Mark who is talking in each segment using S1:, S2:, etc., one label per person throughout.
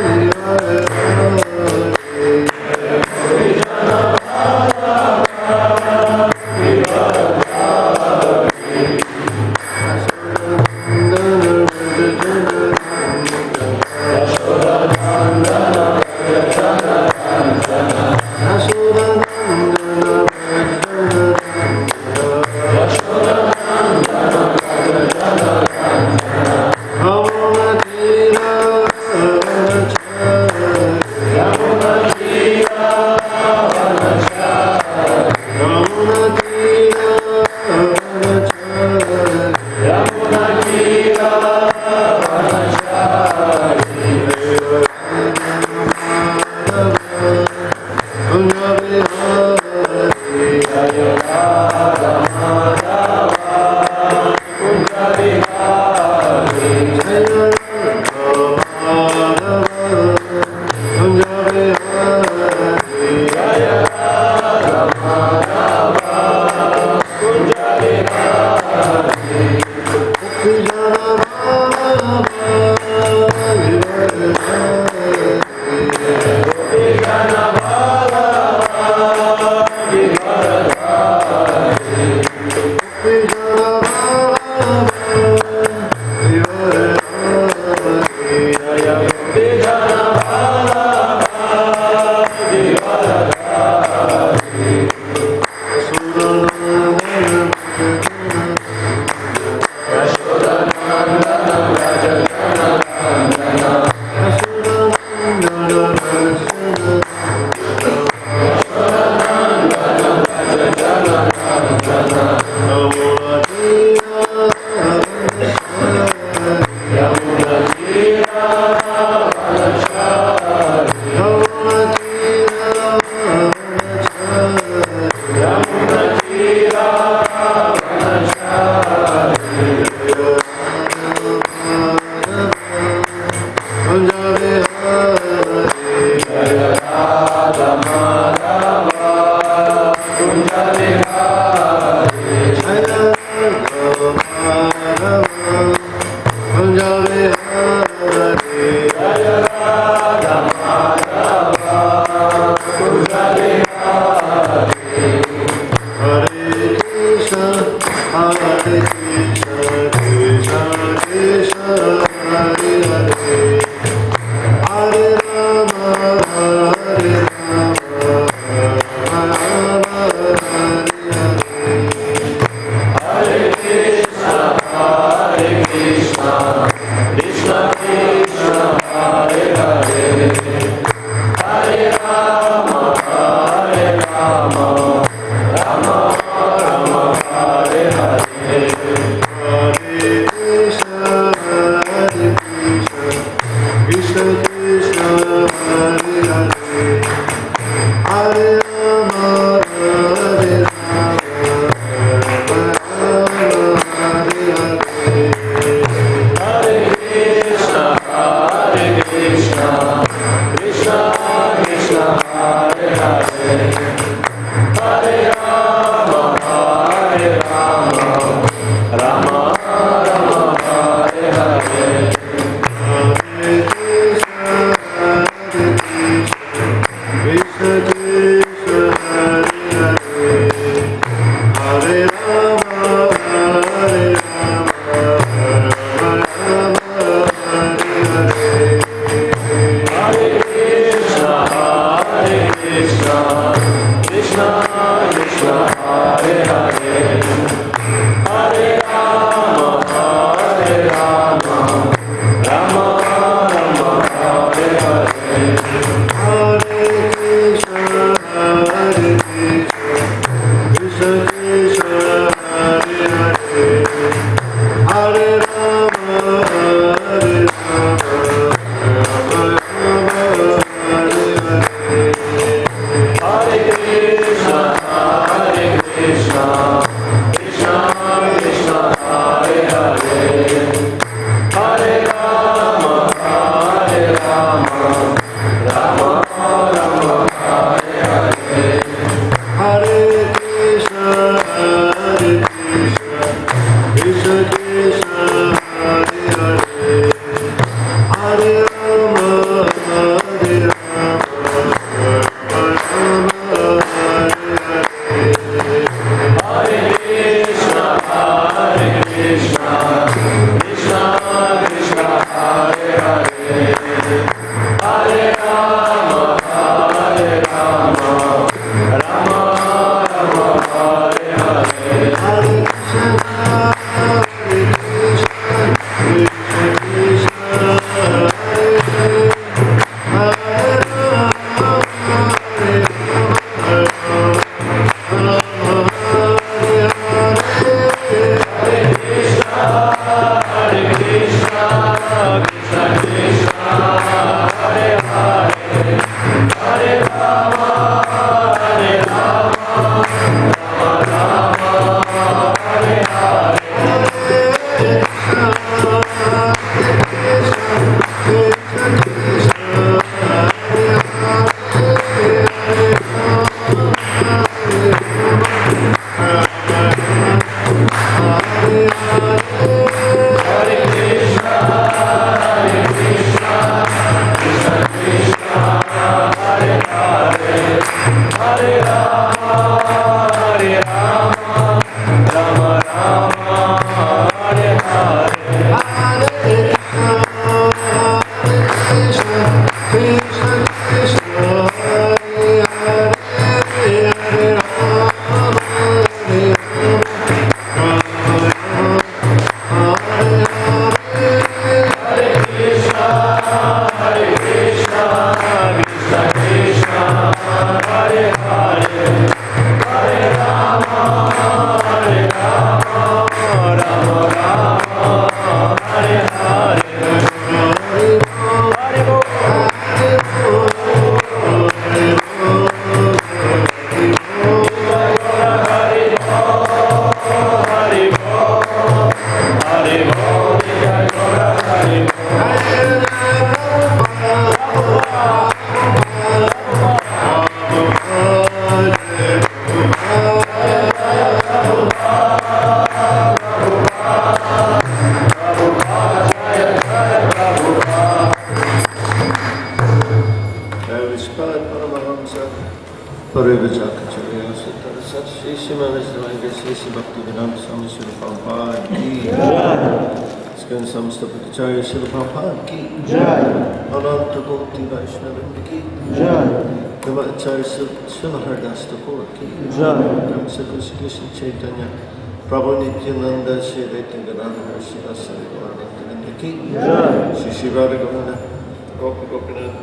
S1: Om Parivajakacarya Sutta Sat Shri Shimanasdhavanga Shri Bhaktivedanta Swami Srila Prabhupada Ki Skan Samstapakacharya Srila Prabhupada Ki Ananta Bhakti Vaishnavanda Ki Devacharya Srila Hardas Thakur Ki Brahmasakha Krishna Chaitanya Prabhu Nityananda Shri Advaita Gadadhara Shri Vasari Gauravananda Ki Shri Shri Radha Govinda Gopi Gopinath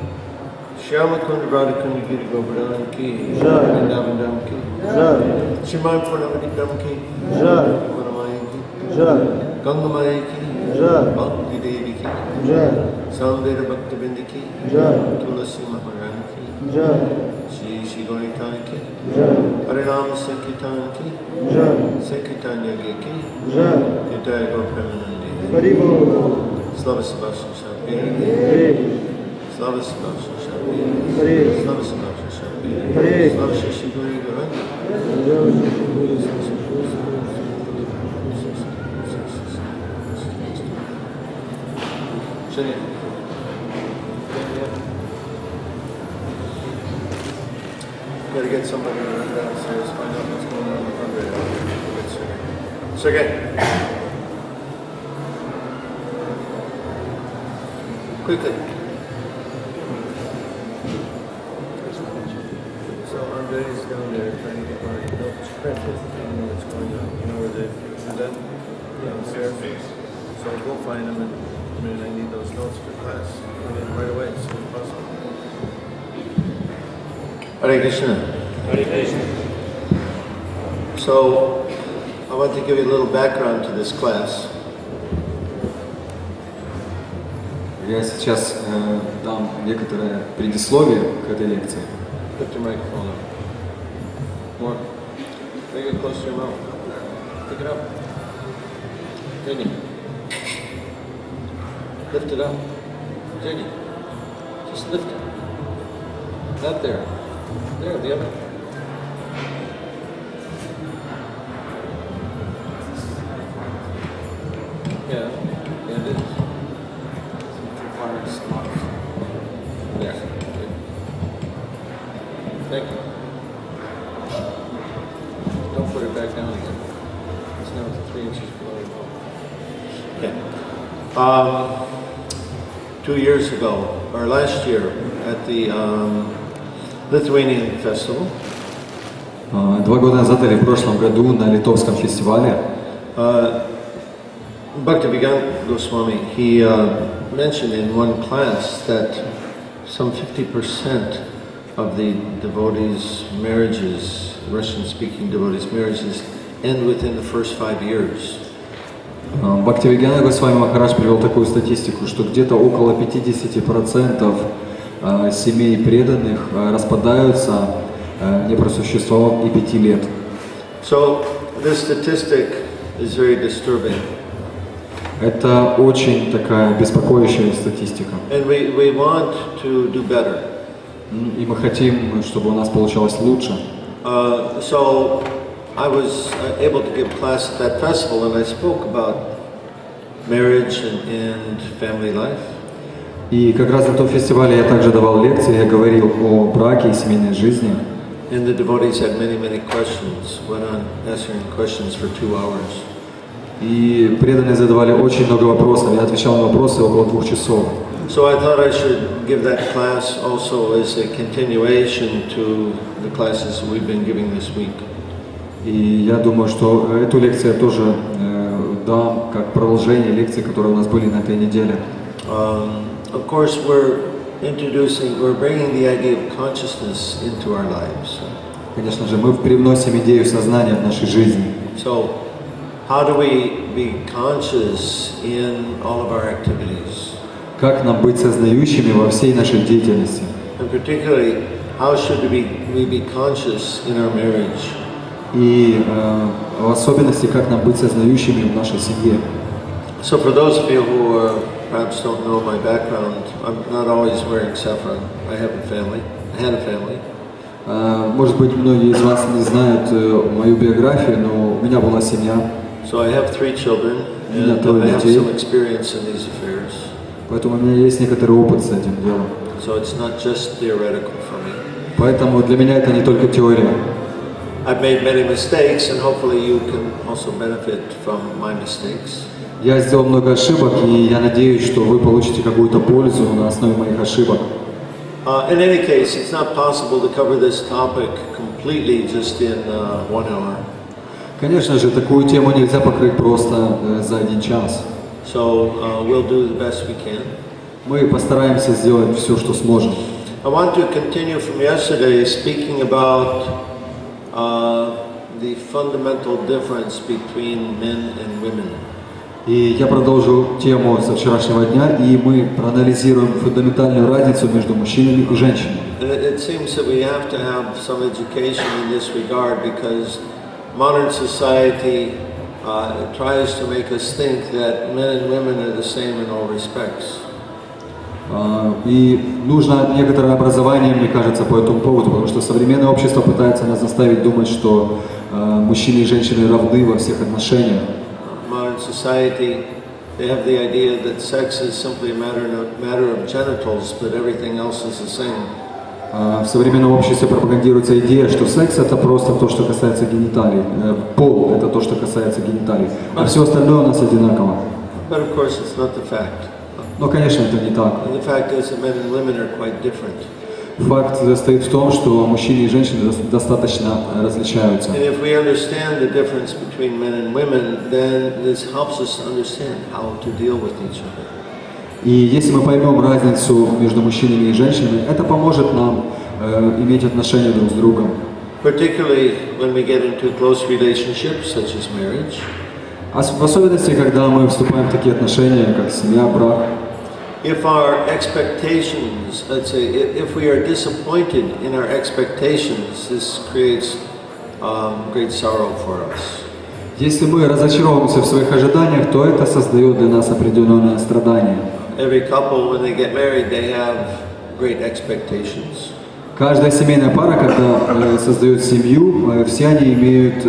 S1: Shyama Kunda Radha Kunda Giri Govardhan Ki Vrindavan Dham Ki Shriman Purnamati Dham Ki Manamaya Ki Gangamaya Ki Bhakti Devi Ki Samveda Bhakti Bindi Ki Tulasi Maharani Ki Shri Shri Gauritai Ki Harinam Sankirtan Ki Sankirtan Yagi Ki Nitaya Gaur Premanandi Slava Sabhasha Shabhi Slava Sabhasha Shabhi Slava Sabhasha Shabhi Slava Shashi Gauri Gauranga Shani gotta get somebody to run downstairs, find out what's going on in the front radio. Sergey. Quickly. So Andre's down there trying to get my notes printed. I don't know what's going on. You know where they're done? Downstairs. So I'll go find them and I need those notes for class. I need them right away as soon as possible. Hare Krishna.
S2: Hare Krishna.
S1: So, I want to give you a little background to this class.
S3: Я сейчас дам некоторое предисловие к этой лекции.
S1: Put your microphone up. More. Bring it close to your mouth. Pick it up. Jenny. Lift it up. Jenny. Just lift it. Not there. There, the other. Yeah, it is. There. Good. Thank you. Don't put it back down again. It's now 3 inches below the bone. Okay. 2 years ago, or last year, at the Lithuanian Festival.
S3: 2 года назад или в прошлом году на литовском фестивале
S1: Bhaktivedanta Goswami, he mentioned in one class that some 50% of the devotees' marriages, Russian-speaking devotees' marriages, end within the first 5 years.
S3: Бхактивиданта Госвами Махарадж привел такую статистику, что где-то около 50% семей преданных распадаются, не просуществовав и 5 лет.
S1: So this statistic is very disturbing.
S3: Это очень такая беспокоящая статистика.
S1: And we want to do better.
S3: И мы хотим, чтобы у нас получалось лучше.
S1: So I was able to give class at that festival, and I spoke about marriage and family life.
S3: И как раз на том фестивале я также давал лекции, я говорил о браке и семейной жизни.
S1: And the devotees had many questions. Went on answering questions for 2 hours.
S3: И преданные задавали очень много вопросов. Я отвечал на вопросы около 2 часов.
S1: So I thought I should give that class also as a continuation to the classes we've been giving this week.
S3: И я думаю, что эту лекцию я тоже дам как продолжение лекций, которые у нас были на этой неделе.
S1: Of course, we're bringing the idea of consciousness into our lives.
S3: Конечно же, мы привносим идею сознания в нашей жизни.
S1: So, how do we be conscious in all of our activities?
S3: Как нам быть сознающими во всей нашей деятельности?
S1: And particularly, how should we be conscious in our marriage?
S3: И в особенности, как нам быть сознающими в нашей семье.
S1: So, for those of you who perhaps don't know my background, I'm not always wearing saffron. I have a family. I had a family.
S3: Может быть, многие из вас не знают мою биографию, но у меня была семья.
S1: So I have 3 children, and I have some experience in these affairs.
S3: Поэтому у меня есть некоторый опыт с этим делом.
S1: So it's not just theoretical for me.
S3: Поэтому для меня это не только теория.
S1: I've made many mistakes, and hopefully you can also benefit from my mistakes.
S3: Я сделал много ошибок, и я надеюсь, что вы получите какую-то пользу на основе моих ошибок.
S1: In any case, it's not possible to cover this topic completely just in 1 hour.
S3: Конечно же, такую тему нельзя покрыть просто за 1 час.
S1: So we'll do the best we can.
S3: Мы постараемся сделать все, что сможем.
S1: I want to continue from yesterday speaking about the fundamental difference between men and women.
S3: И я продолжу тему со вчерашнего дня, и мы проанализируем фундаментальную разницу между мужчинами и женщинами.
S1: It seems that we have to have some education in this regard because modern society tries to make us think that men and women are the same in all respects.
S3: И нужно некоторое образование, мне кажется, по этому поводу, потому что современное общество пытается нас заставить думать, что мужчины и женщины равны во всех отношениях.
S1: Modern society, they have the idea that sex is simply a matter of genitals, but everything else is the same.
S3: В современном обществе пропагандируется идея, что секс это просто то, что касается гениталий, пол это то, что касается гениталий, а все остальное у нас одинаково.
S1: But of course, it's not the fact.
S3: Но, конечно, это не так.
S1: And the fact is that men and women are quite different.
S3: Факт состоит в том, что мужчины и женщины достаточно различаются.
S1: And if we understand the difference between men and women, then this helps us to understand how to deal with each other.
S3: И если мы поймем разницу между мужчинами и женщинами, это поможет нам иметь отношения друг с другом.
S1: Particularly when we get into close relationships, such as marriage.
S3: В особенности, когда мы вступаем в такие отношения, как семья, брак.
S1: If our expectations, let's say, if we are disappointed in our expectations, this creates great sorrow for us.
S3: Если мы разочаровываемся в своих ожиданиях, то это создает для нас определенное страдание.
S1: Every couple, when they get married, they have great expectations.
S3: Каждая семейная пара, когда создает семью, все они имеют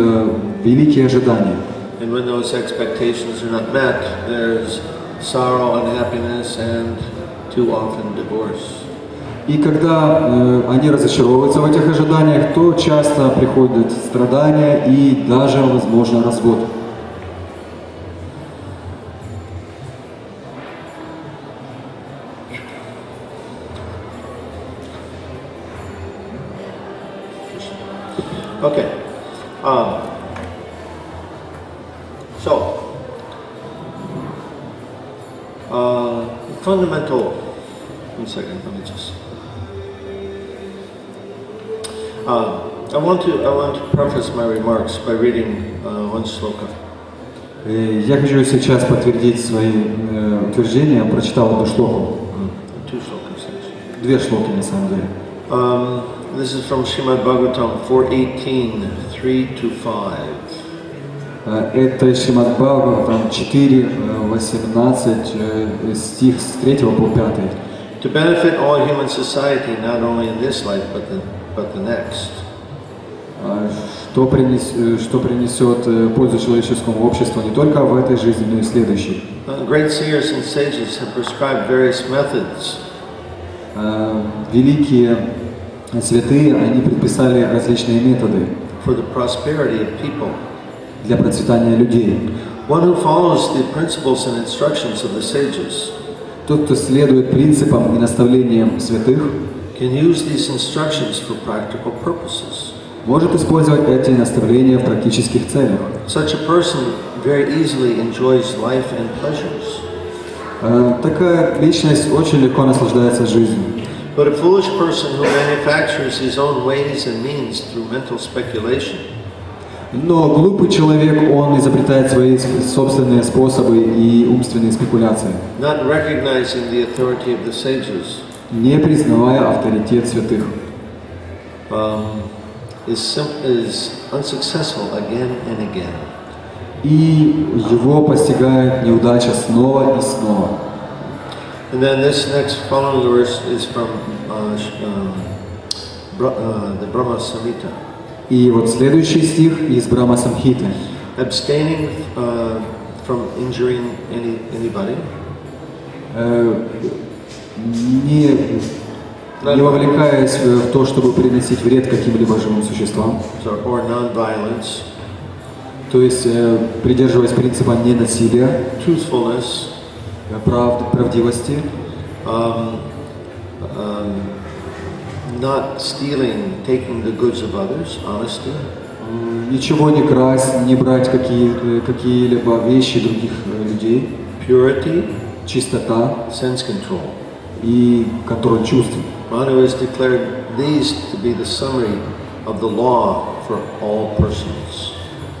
S3: великие ожидания.
S1: And when those expectations are not met, there's sorrow, unhappiness, and too often divorce.
S3: И когда они разочаровываются в этих ожиданиях, то часто приходят страдания и даже, возможно, развод.
S1: Okay. Fundamental. 1 second. Let me just. I want to preface my remarks by reading one sloka.
S3: Я хочу сейчас подтвердить свои утверждения. Прочитал одну шлоку.
S1: Two slokas, actually.
S3: 2 шлоки на самом деле.
S1: This is from Srimad Bhagavatam 4:18, 3-5.
S3: Это Шримад Бхагаватам 4:18, стих с 3 по 5.
S1: To benefit all human society, not only in this life but the next.
S3: Что принесет пользу человеческому обществу не только в этой жизни, но и в следующей.
S1: Great seers and sages have prescribed various methods.
S3: Великие святые, они предписали различные методы
S1: For the prosperity of people.
S3: Для процветания людей.
S1: One who follows the principles and instructions of the sages.
S3: Тот, кто следует принципам и наставлениям святых,
S1: can use these instructions for practical purposes.
S3: Может использовать эти наставления в практических целях.
S1: Such a person very easily enjoys life and pleasures.
S3: Такая личность очень легко наслаждается жизнью.
S1: But a foolish person who manufactures his own ways and means through mental speculation.
S3: Но глупый человек, он изобретает свои собственные способы и умственные спекуляции,
S1: not recognizing the authority of the sages,
S3: не признавая авторитет святых,
S1: is unsuccessful again and again.
S3: И его постигает неудача снова и снова.
S1: And then this next following verse is from the Brahma Samhita.
S3: И вот следующий стих из Брахма Самхиты.
S1: Abstaining from injuring anybody.
S3: не вовлекаясь в то, чтобы приносить вред каким-либо живым существам,
S1: or non-violence,
S3: то есть придерживаясь принципа ненасилия,
S1: truthfulness,
S3: правдивости,
S1: not stealing, taking the goods of others, honesty,
S3: ничего не красть, не брать какие-либо вещи других людей,
S1: purity,
S3: чистота
S1: sense control.
S3: и контроль чувств.
S1: Manu has declared these to be the summary of the law for all persons.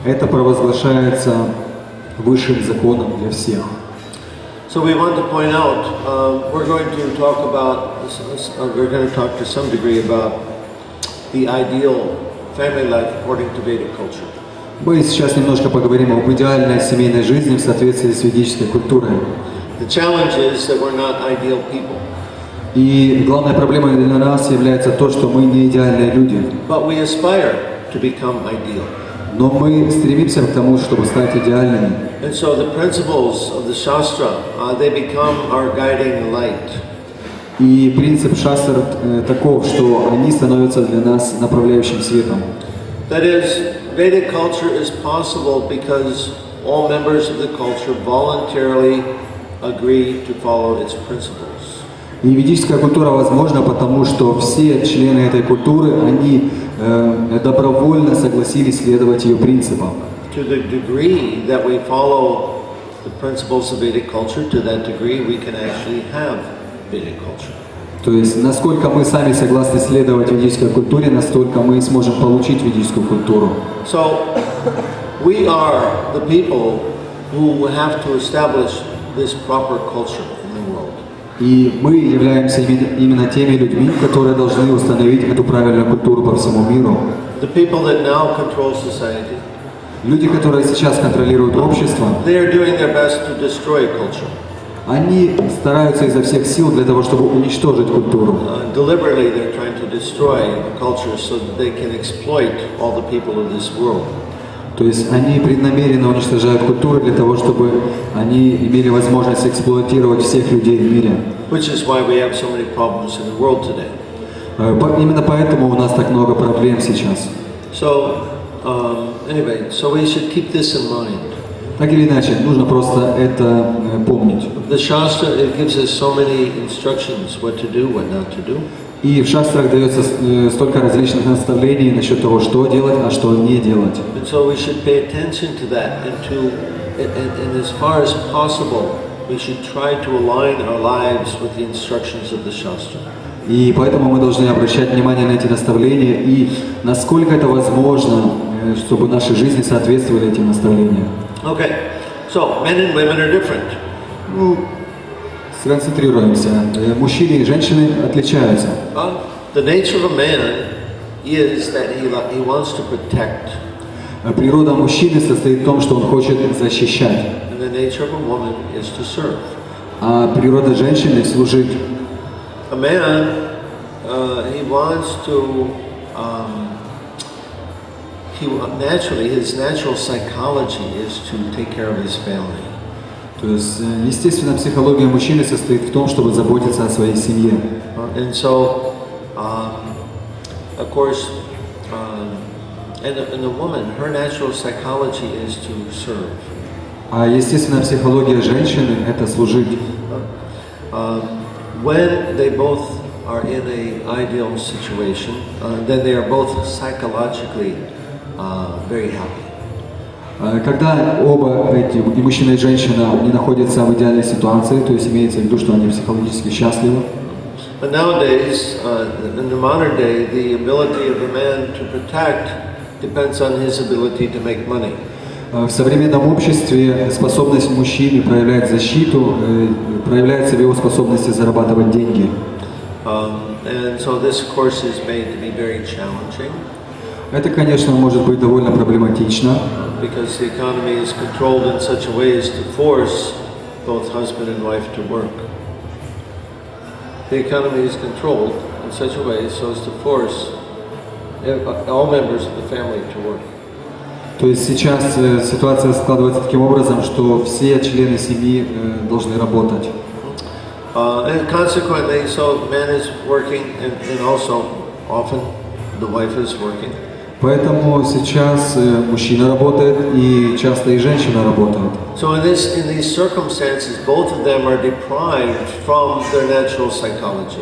S3: Это провозглашается высшим законом для всех.
S1: So we want to point out, we're going to talk to some degree about the ideal family life according to Vedic culture.
S3: Мы сейчас немножко поговорим об идеальной семейной жизни в соответствии с ведической культурой.
S1: The challenge is that we're not ideal people.
S3: И главная проблема для нас является то, что мы не идеальные люди.
S1: But we aspire to become ideal.
S3: Но мы стремимся к тому, чтобы стать идеальными.
S1: And so the principles of the Shastra, they become our guiding light.
S3: И принцип шастр таков, что они становятся для нас направляющим светом.
S1: That is, Vedic culture is possible because all members of the culture voluntarily agree to follow its principles.
S3: И ведическая культура возможна, потому что все члены этой культуры, они добровольно согласились следовать ее принципам.
S1: To the degree that we follow the principles of Vedic culture, to that degree we can actually have Vedic culture.
S3: То есть, насколько мы сами согласны следовать ведической культуре, настолько мы сможем получить ведическую культуру.
S1: So, we are the people who have to establish this proper culture in the world.
S3: И мы являемся именно теми людьми, которые должны установить эту правильную культуру по всему миру.
S1: The people that now control society,
S3: люди, которые сейчас контролируют общество,
S1: they are doing their best to destroy culture.
S3: Они стараются изо всех сил для того, чтобы уничтожить культуру.
S1: Deliberately they're trying to destroy culture so that they can exploit all the people of this world.
S3: То есть они преднамеренно уничтожают культуру для того, чтобы они имели возможность эксплуатировать всех людей в мире.
S1: Which is why we have so many problems in the world today.
S3: Именно поэтому у нас так много проблем сейчас.
S1: So, anyway, so we should keep this in mind.
S3: Так или иначе, нужно просто это помнить.
S1: The Shastra, it gives us so many instructions what to do, what not to do.
S3: И в шастрах дается столько различных наставлений насчет того, что делать, а что не делать.
S1: And so we should pay attention to that, and as far as possible, we should try to align our lives with the instructions of the Shastra.
S3: И поэтому мы должны обращать внимание на эти наставления и насколько это возможно, чтобы наши жизни соответствовали этим наставлениям.
S1: Okay, so men and women are different.
S3: Сконцентрируемся. Мужчины и женщины отличаются.
S1: The nature of a man is that he wants to protect.
S3: Природа мужчины состоит в том, что он хочет защищать.
S1: And the nature of a woman is to serve.
S3: А природа женщины служить.
S1: A man, he wants to, his natural psychology is to take care of his family.
S3: То есть, естественно, психология мужчины состоит в том, чтобы заботиться о своей семье.
S1: And so, of course, and the woman, her natural psychology is to serve.
S3: А естественно, психология женщины – это служить.
S1: When they both are in an ideal situation, then they are both psychologically very happy.
S3: Когда оба эти, и мужчина, и женщина, не находятся в идеальной ситуации, то есть имеется в виду, что они психологически счастливы.
S1: But nowadays, in the modern day, the ability of a man to protect depends on his ability to make money.
S3: В современном обществе способность мужчины проявлять защиту проявляется в его способности зарабатывать деньги.
S1: And so this course is made to be very challenging.
S3: Это, конечно, может быть довольно проблематично.
S1: Because the economy is controlled in such a way as to force both husband and wife to work. The economy is controlled in such a way so as to force all members of the family to work.
S3: То есть сейчас ситуация складывается таким образом, что все члены семьи должны работать.
S1: And consequently, so man is working, and also often the wife is working.
S3: Поэтому сейчас мужчина работает и часто и женщина работает.
S1: So in these circumstances, both of them are deprived from their natural psychology.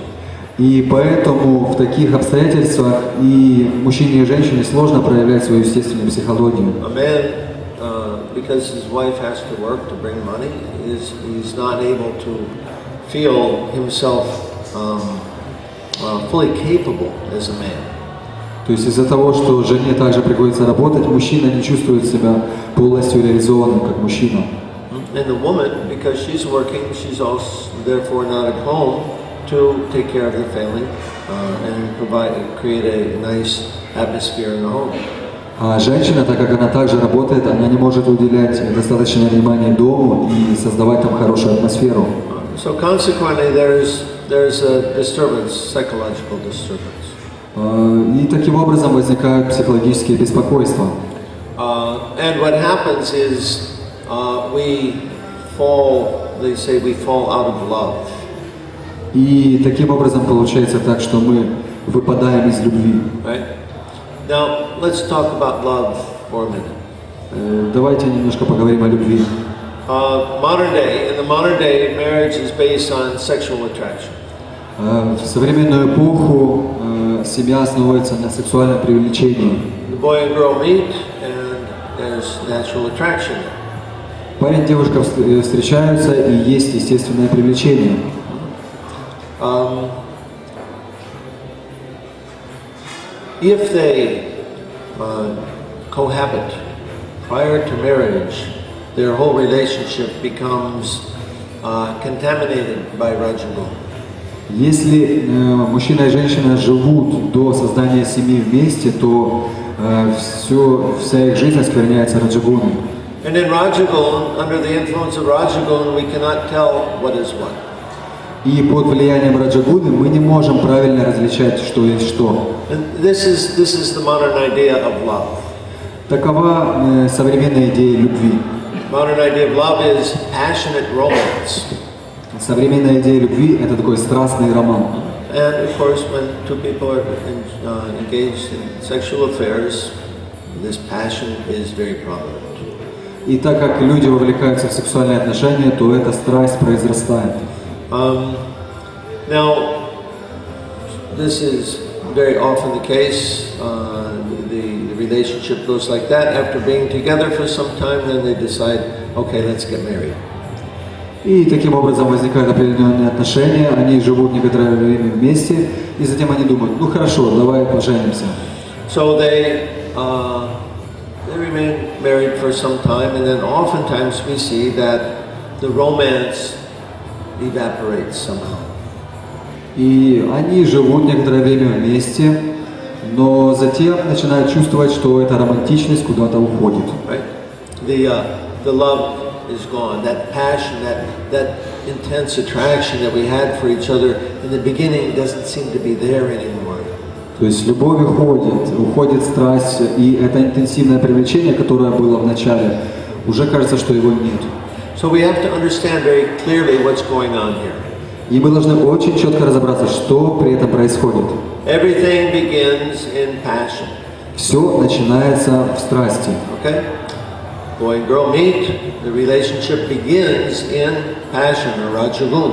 S3: И поэтому в таких обстоятельствах и мужчине и женщине сложно проявлять свою естественную психологию.
S1: A man, because his wife has to work to bring money, he's not able to feel himself fully capable as a man.
S3: То есть из-за того, что жене также приходится работать, мужчина не чувствует себя полностью реализованным как мужчина.
S1: And the woman, because she's working, she's also therefore not at home to take care of the family and create a nice atmosphere in the home.
S3: А женщина, так как она также работает, она не может уделять достаточное внимание дому и создавать там хорошую атмосферу.
S1: So consequently, there's a disturbance, psychological disturbance.
S3: И таким образом возникают психологические беспокойства.
S1: And what happens is they say we fall out of love.
S3: И таким образом получается так, что мы выпадаем из любви.
S1: Right? Now, let's talk about love for a minute.
S3: Давайте немножко поговорим о любви.
S1: In the modern day, marriage is based on sexual attraction.
S3: В современную эпоху семья основывается на сексуальном привлечении.
S1: The boy and girl meet, and there's natural attraction.
S3: Парень и девушка встречаются, и есть естественное привлечение.
S1: If they cohabit prior to marriage, their whole relationship becomes contaminated by Rajagun.
S3: Если мужчина и женщина живут до создания семьи вместе, то вся их жизнь оскверняется раджагуном.
S1: And in Rajagun, under the influence of Rajagun, we cannot tell what is what.
S3: И под влиянием раджагуны мы не можем правильно различать, что есть что.
S1: And this is the modern idea of love.
S3: Такова современная идея любви.
S1: Modern idea of love is passionate romance.
S3: Современная идея любви – это такой страстный роман.
S1: And of course, when two people are engaged in sexual affairs, this passion is very prominent.
S3: И так как люди вовлекаются в сексуальные отношения, то эта страсть произрастает.
S1: Now, this is very often the case. The relationship goes like that. After being together for some time, then they decide, okay, let's get married.
S3: И таким образом возникают определенные отношения, они живут некоторое время вместе, и затем они думают, ну хорошо, давай поженимся.
S1: So they remain married for some time, and then oftentimes we see that the romance evaporates somehow.
S3: И они живут некоторое время вместе, но затем начинают чувствовать, что эта романтичность куда-то уходит.
S1: Right? The love is gone. That passion, that intense attraction that we had for each other in the beginning doesn't seem to be there anymore.
S3: То есть любовь уходит страсть, и это интенсивное привлечение, которое было в начале, уже кажется, что его нет.
S1: So we have to understand very clearly what's going on here.
S3: И мы должны очень четко разобраться, что при этом происходит.
S1: Everything begins in passion.
S3: Все начинается в страсти.
S1: Okay? Boy and girl meet, the relationship begins in passion or rajagun.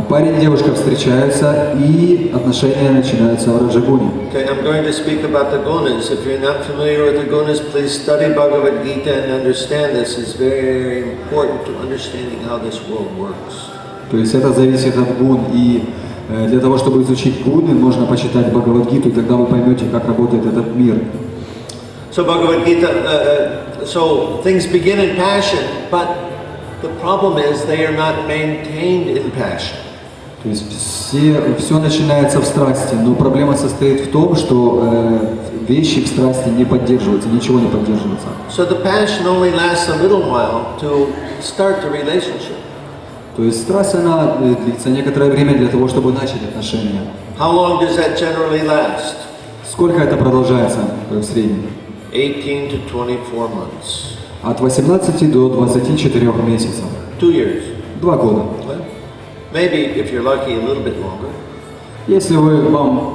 S3: Парень и девушка встречаются, и отношения начинаются в раджагуне.
S1: Okay, I'm going to speak about the gunas. If you're not familiar with the gunas, please study Bhagavad Gita and understand this. It's very important to understanding how this world works.
S3: То есть это зависит от гун, и для того, чтобы изучить гуны, можно почитать Бхагавад-гиту, и тогда вы поймете, как работает этот мир.
S1: So Bhagavad Gita, so things begin in passion, but the problem is they are not maintained in passion.
S3: То есть все начинается в страсти, но проблема состоит в том, что вещи в страсти не поддерживаются, ничего не поддерживается.
S1: So the passion only lasts a little while to start the relationship.
S3: То есть страсть, она длится некоторое время для того, чтобы начать отношения.
S1: How long does that generally last?
S3: Сколько это продолжается в среднем?
S1: 18 to 24 months.
S3: От 18 до 24 месяцев.
S1: 2 years.
S3: 2 года.
S1: maybe if you're lucky, a little bit longer.
S3: Если вам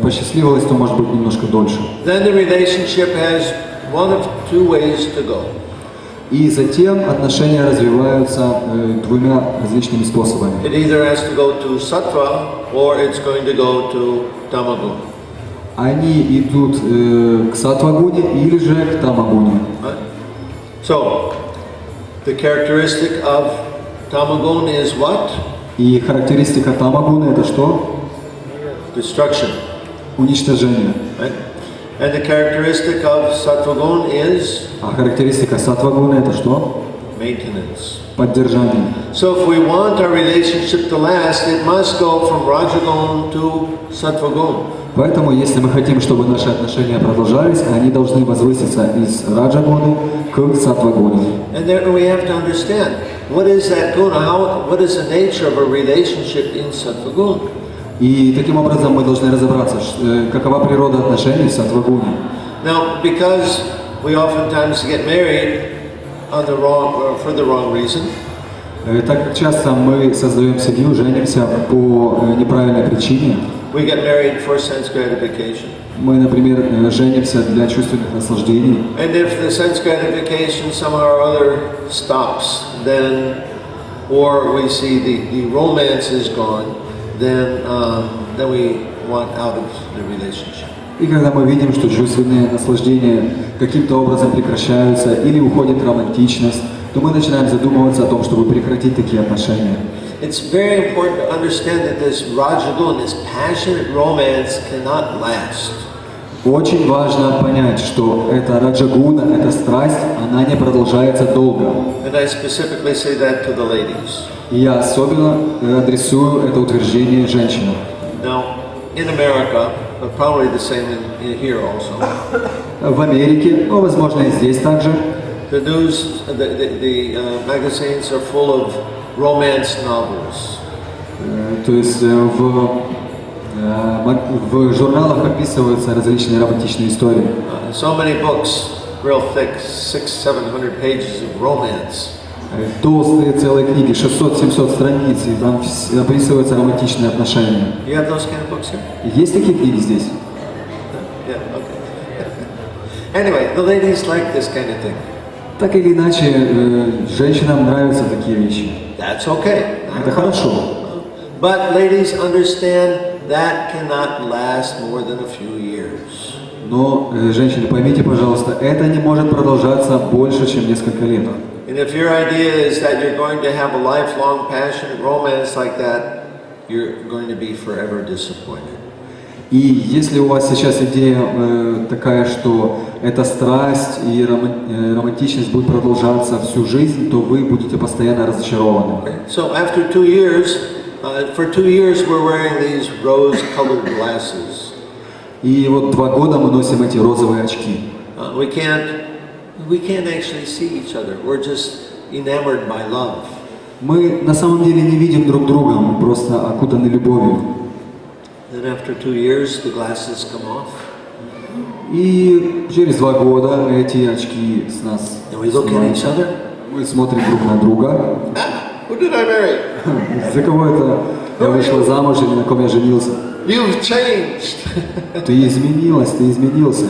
S3: посчастливилось, то может быть немножко дольше.
S1: Then the relationship has one of two ways to go.
S3: И затем отношения развиваются двумя различными способами.
S1: It either has to go to sattva or it's going to go to tamaguna.
S3: Они идут к саттвагуне или же к тамагуне.
S1: Right? So, the characteristic of tamaguna is what?
S3: И характеристика тамагуны это что?
S1: Destruction.
S3: Уничтожение.
S1: Right? And the characteristic of sattva is
S3: А характеристика саттвагуны это что?
S1: maintenance.
S3: Поддержание.
S1: So if we want our relationship to last, it must go from rajagun to sattva.
S3: Поэтому, если мы хотим, чтобы наши отношения продолжались, они должны возвыситься из раджагуны к саттвагуне.
S1: And then we have to understand, what is that guna? What is the nature of a relationship in sattva?
S3: И таким образом мы должны разобраться, какова природа отношений в саттвагуне.
S1: Now, because we oftentimes get married on the wrong, for the wrong reason,
S3: Так как часто мы создаем семью, женимся по неправильной причине.
S1: we get married for sense gratification.
S3: Мы, например, женимся для чувственных наслаждений.
S1: And if the sense gratification somehow or other stops, then, or we see the romance is gone, then we want out of the relationship.
S3: И когда мы видим, что чувственные наслаждения каким-то образом прекращаются или уходит романтичность, то мы начинаем задумываться о том, чтобы прекратить такие отношения.
S1: It's very important to understand that this rajagun, this passionate romance, cannot last.
S3: Очень важно понять, что эта раджагуна, эта страсть, она не продолжается долго.
S1: And I specifically say that to the ladies.
S3: И я особенно адресую это утверждение женщинам.
S1: Now, in America, but probably the same in here also,
S3: В Америке, но возможно и здесь также,
S1: the news, the magazines are full of romance novels.
S3: То есть в журналах описываются различные романтичные истории.
S1: So many books, real thick, 600-700 pages of romance.
S3: Толстые целые книги, 600-700 страниц, и там описываются романтичные отношения.
S1: You have those kind of books here?
S3: Есть такие книги здесь?
S1: Yeah, okay. Anyway, the ladies like this kind of thing.
S3: Так или иначе, женщинам нравятся такие вещи.
S1: That's okay.
S3: Это хорошо.
S1: But ladies, understand that cannot last more than a few years.
S3: Но, женщины, поймите, пожалуйста, это не может продолжаться больше, чем несколько лет.
S1: And if your idea is that you're going to have a lifelong passionate romance like that, you're going to be forever disappointed.
S3: И если у вас сейчас идея такая, что эта страсть и романтичность будет продолжаться всю жизнь, то вы будете постоянно разочарованы.
S1: So after 2 years, for 2 years we're wearing these rose-colored glasses.
S3: И вот 2 года мы носим эти розовые очки.
S1: We can't actually see each other. We're just enamored by love.
S3: Мы на самом деле не видим друг друга, мы просто окутаны любовью.
S1: Then after 2 years, the glasses come off.
S3: И через 2 года эти очки с нас
S1: And we look at each other.
S3: Мы смотрим друг на друга.
S1: Who did I marry?
S3: За кого это я вышла замуж или на ком я женился?
S1: You've changed.
S3: Ты изменилась, ты изменился.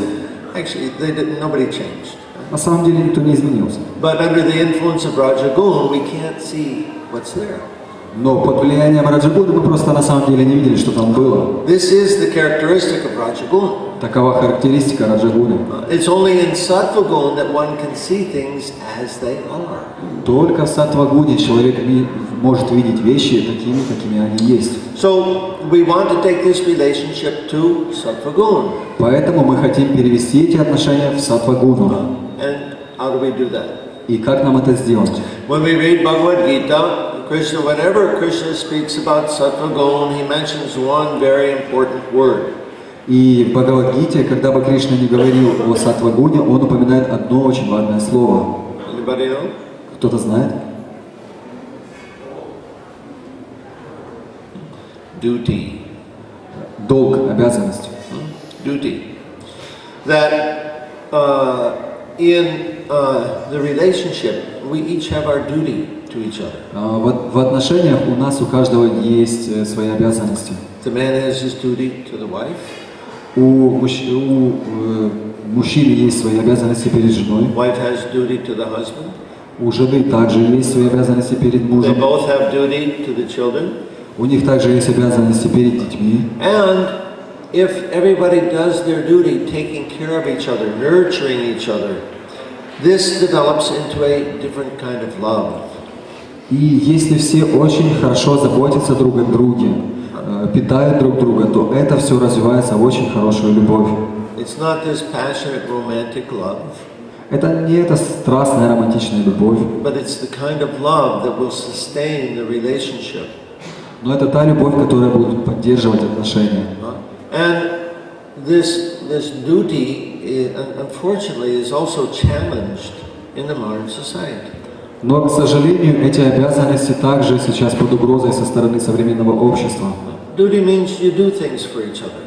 S1: Actually, nobody changed.
S3: На самом деле никто не изменился.
S1: But under the influence of Rajagun, we can't see what's there.
S3: Но под влиянием раджагуны мы просто на самом деле не видели, что там было.
S1: This is the characteristic of Rajagun.
S3: Такова характеристика раджагуны.
S1: It's only in Sattva-gun that one can see things as they are.
S3: Только в саттвагуне человек может видеть вещи такими, какими они есть.
S1: So we want to take this relationship to Sattva-gun.
S3: Поэтому мы хотим перевести эти отношения в саттвагуну.
S1: And how do we do that?
S3: И как нам это сделать?
S1: When we read Bhagavad Gita, Krishna, whenever Krishna speaks about Sattva-gun, he mentions one very important word.
S3: И в Бхагавад-гите, когда бы Кришна не говорил о саттвагуне, он упоминает одно очень важное слово.
S1: Anybody know?
S3: Кто-то знает?
S1: Duty.
S3: Долг, обязанность.
S1: Duty. That in the relationship, we each have our duty to each other.
S3: В отношениях у нас у каждого есть свои обязанности.
S1: The man has his duty to the wife.
S3: У мужчины есть свои обязанности перед женой.
S1: Wife has duty to the husband.
S3: У жены также есть свои обязанности перед
S1: They
S3: мужем.
S1: both have duty to the children.
S3: У них также есть обязанности перед детьми.
S1: And if everybody does their duty, taking care of each other, nurturing each other, this develops into a different kind of love.
S3: И если все очень хорошо заботятся друг о друге, питают друг друга, то это все развивается в очень хорошую любовь.
S1: It's not this passionate romantic love,
S3: Это не эта страстная романтичная любовь,
S1: but it's the kind of love that will sustain the relationship.
S3: но это та любовь, которая будет поддерживать отношения.
S1: And this duty, unfortunately, is also challenged in the modern society.
S3: Но, к сожалению, эти обязанности также сейчас под угрозой со стороны современного общества.
S1: Duty means you do things for each other.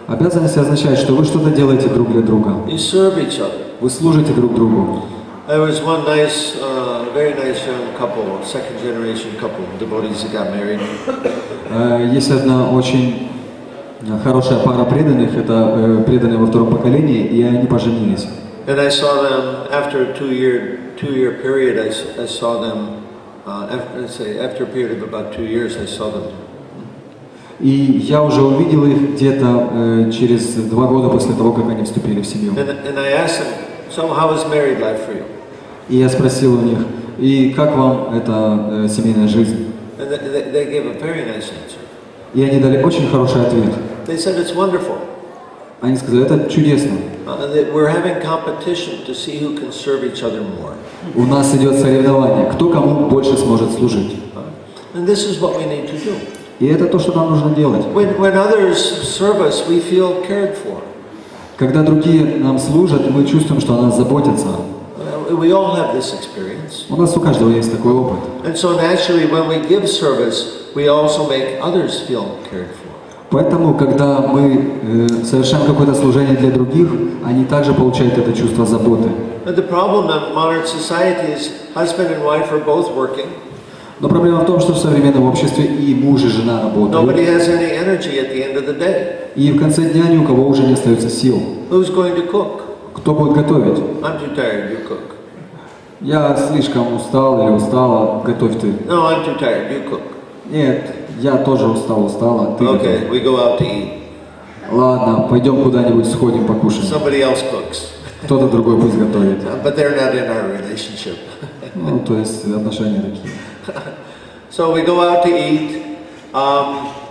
S3: Обязанности означают, что вы что-то делаете друг для друга.
S1: You serve each other.
S3: Вы служите друг другу.
S1: There was one nice, very nice young couple, second generation couple, devotees that got married.
S3: Есть одна очень хорошая пара преданных, это преданные во втором поколении, и они поженились.
S1: And I saw them after a two-year period. I saw them after a period of about 2 years. I saw them.
S3: И я уже увидел их где-то через 2 года после того, как они вступили в семью.
S1: And I asked them, so how is married life for you?
S3: И я спросил у них, и как вам эта семейная жизнь?
S1: And they gave a very nice answer.
S3: И они дали очень хороший ответ.
S1: They said it's wonderful.
S3: Они сказали, это чудесно.
S1: We're having competition to see who can serve each other more.
S3: У нас идет соревнование, кто кому больше сможет служить.
S1: And this is what we need to do.
S3: И это то, что нам нужно делать.
S1: When others serve us, we feel cared for.
S3: Когда другие нам служат, мы чувствуем, что о нас заботятся.
S1: We all have this experience.
S3: У нас у каждого есть такой опыт.
S1: And so naturally, when we give service, we also make others feel cared for.
S3: Поэтому, когда мы совершаем какое-то служение для других, они также получают это чувство заботы.
S1: And the problem in modern society is husband and wife are both working.
S3: Но проблема в том, что в современном обществе и муж, и жена
S1: Nobody
S3: работают.
S1: has any energy at the end of the day.
S3: И в конце дня ни у кого уже не остается сил.
S1: Who's going to cook?
S3: Кто будет готовить?
S1: I'm too tired, you cook.
S3: Я слишком устал или устала, готовь ты.
S1: No, I'm too tired, you cook.
S3: Нет, я тоже устала, ты готовь.
S1: Okay, we go out to eat.
S3: Ладно, пойдем куда-нибудь сходим покушаем.
S1: Somebody else cooks.
S3: Кто-то другой пусть готовит.
S1: But they're not in our relationship.
S3: Ну, то есть отношения такие.
S1: So we go out to eat.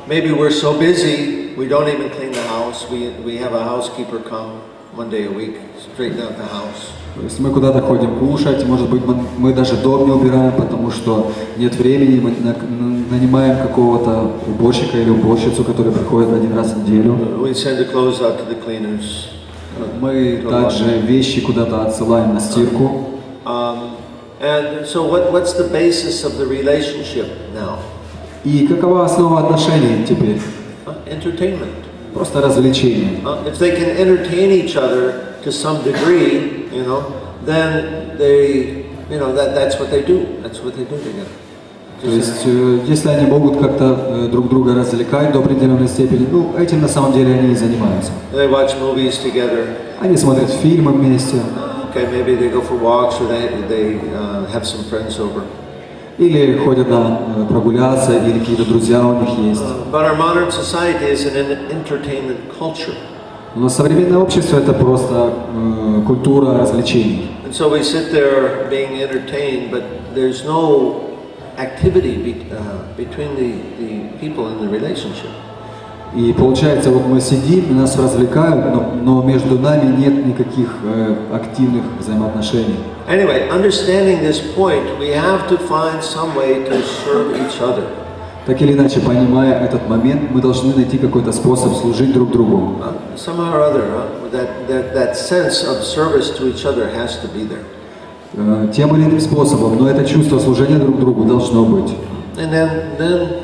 S1: Maybe we're so busy, we don't even clean the house. We have a housekeeper come one day a week, straighten out the house.
S3: То есть мы куда-то ходим кушать, может быть, мы даже дом не убираем, потому что нет времени, мы нанимаем какого-то уборщика или уборщицу, который приходит 1 раз в неделю.
S1: We send the clothes out to the cleaners.
S3: Мы также вещи куда-то отсылаем на стирку.
S1: And so what's the basis of the relationship now?
S3: И какова основа отношений теперь?
S1: Entertainment.
S3: Просто развлечение.
S1: If they can entertain each other to some degree, then that's what they do. That's what they do together.
S3: То есть, если они могут как-то друг друга развлекать до определенной степени, ну, этим на самом деле они и занимаются.
S1: They watch movies together.
S3: Они смотрят фильмы вместе.
S1: Okay, maybe they go for walks or they have some friends over.
S3: Или ходят прогуляться, или какие-то друзья у них есть.
S1: But our modern society is an entertainment culture.
S3: Но современное общество это просто культура развлечений.
S1: And so we sit there being entertained, but there's no activity between the people in the relationship.
S3: И получается, вот мы сидим, нас развлекают, но между нами нет никаких активных взаимоотношений.
S1: Anyway, understanding this point, we have to find some way to serve each other.
S3: Так или иначе, понимая этот момент, мы должны найти какой-то способ служить друг другу.
S1: Somehow or other, that sense of service to each other has to be there.
S3: Тем или иным способом, но это чувство служения друг другу должно быть.
S1: And then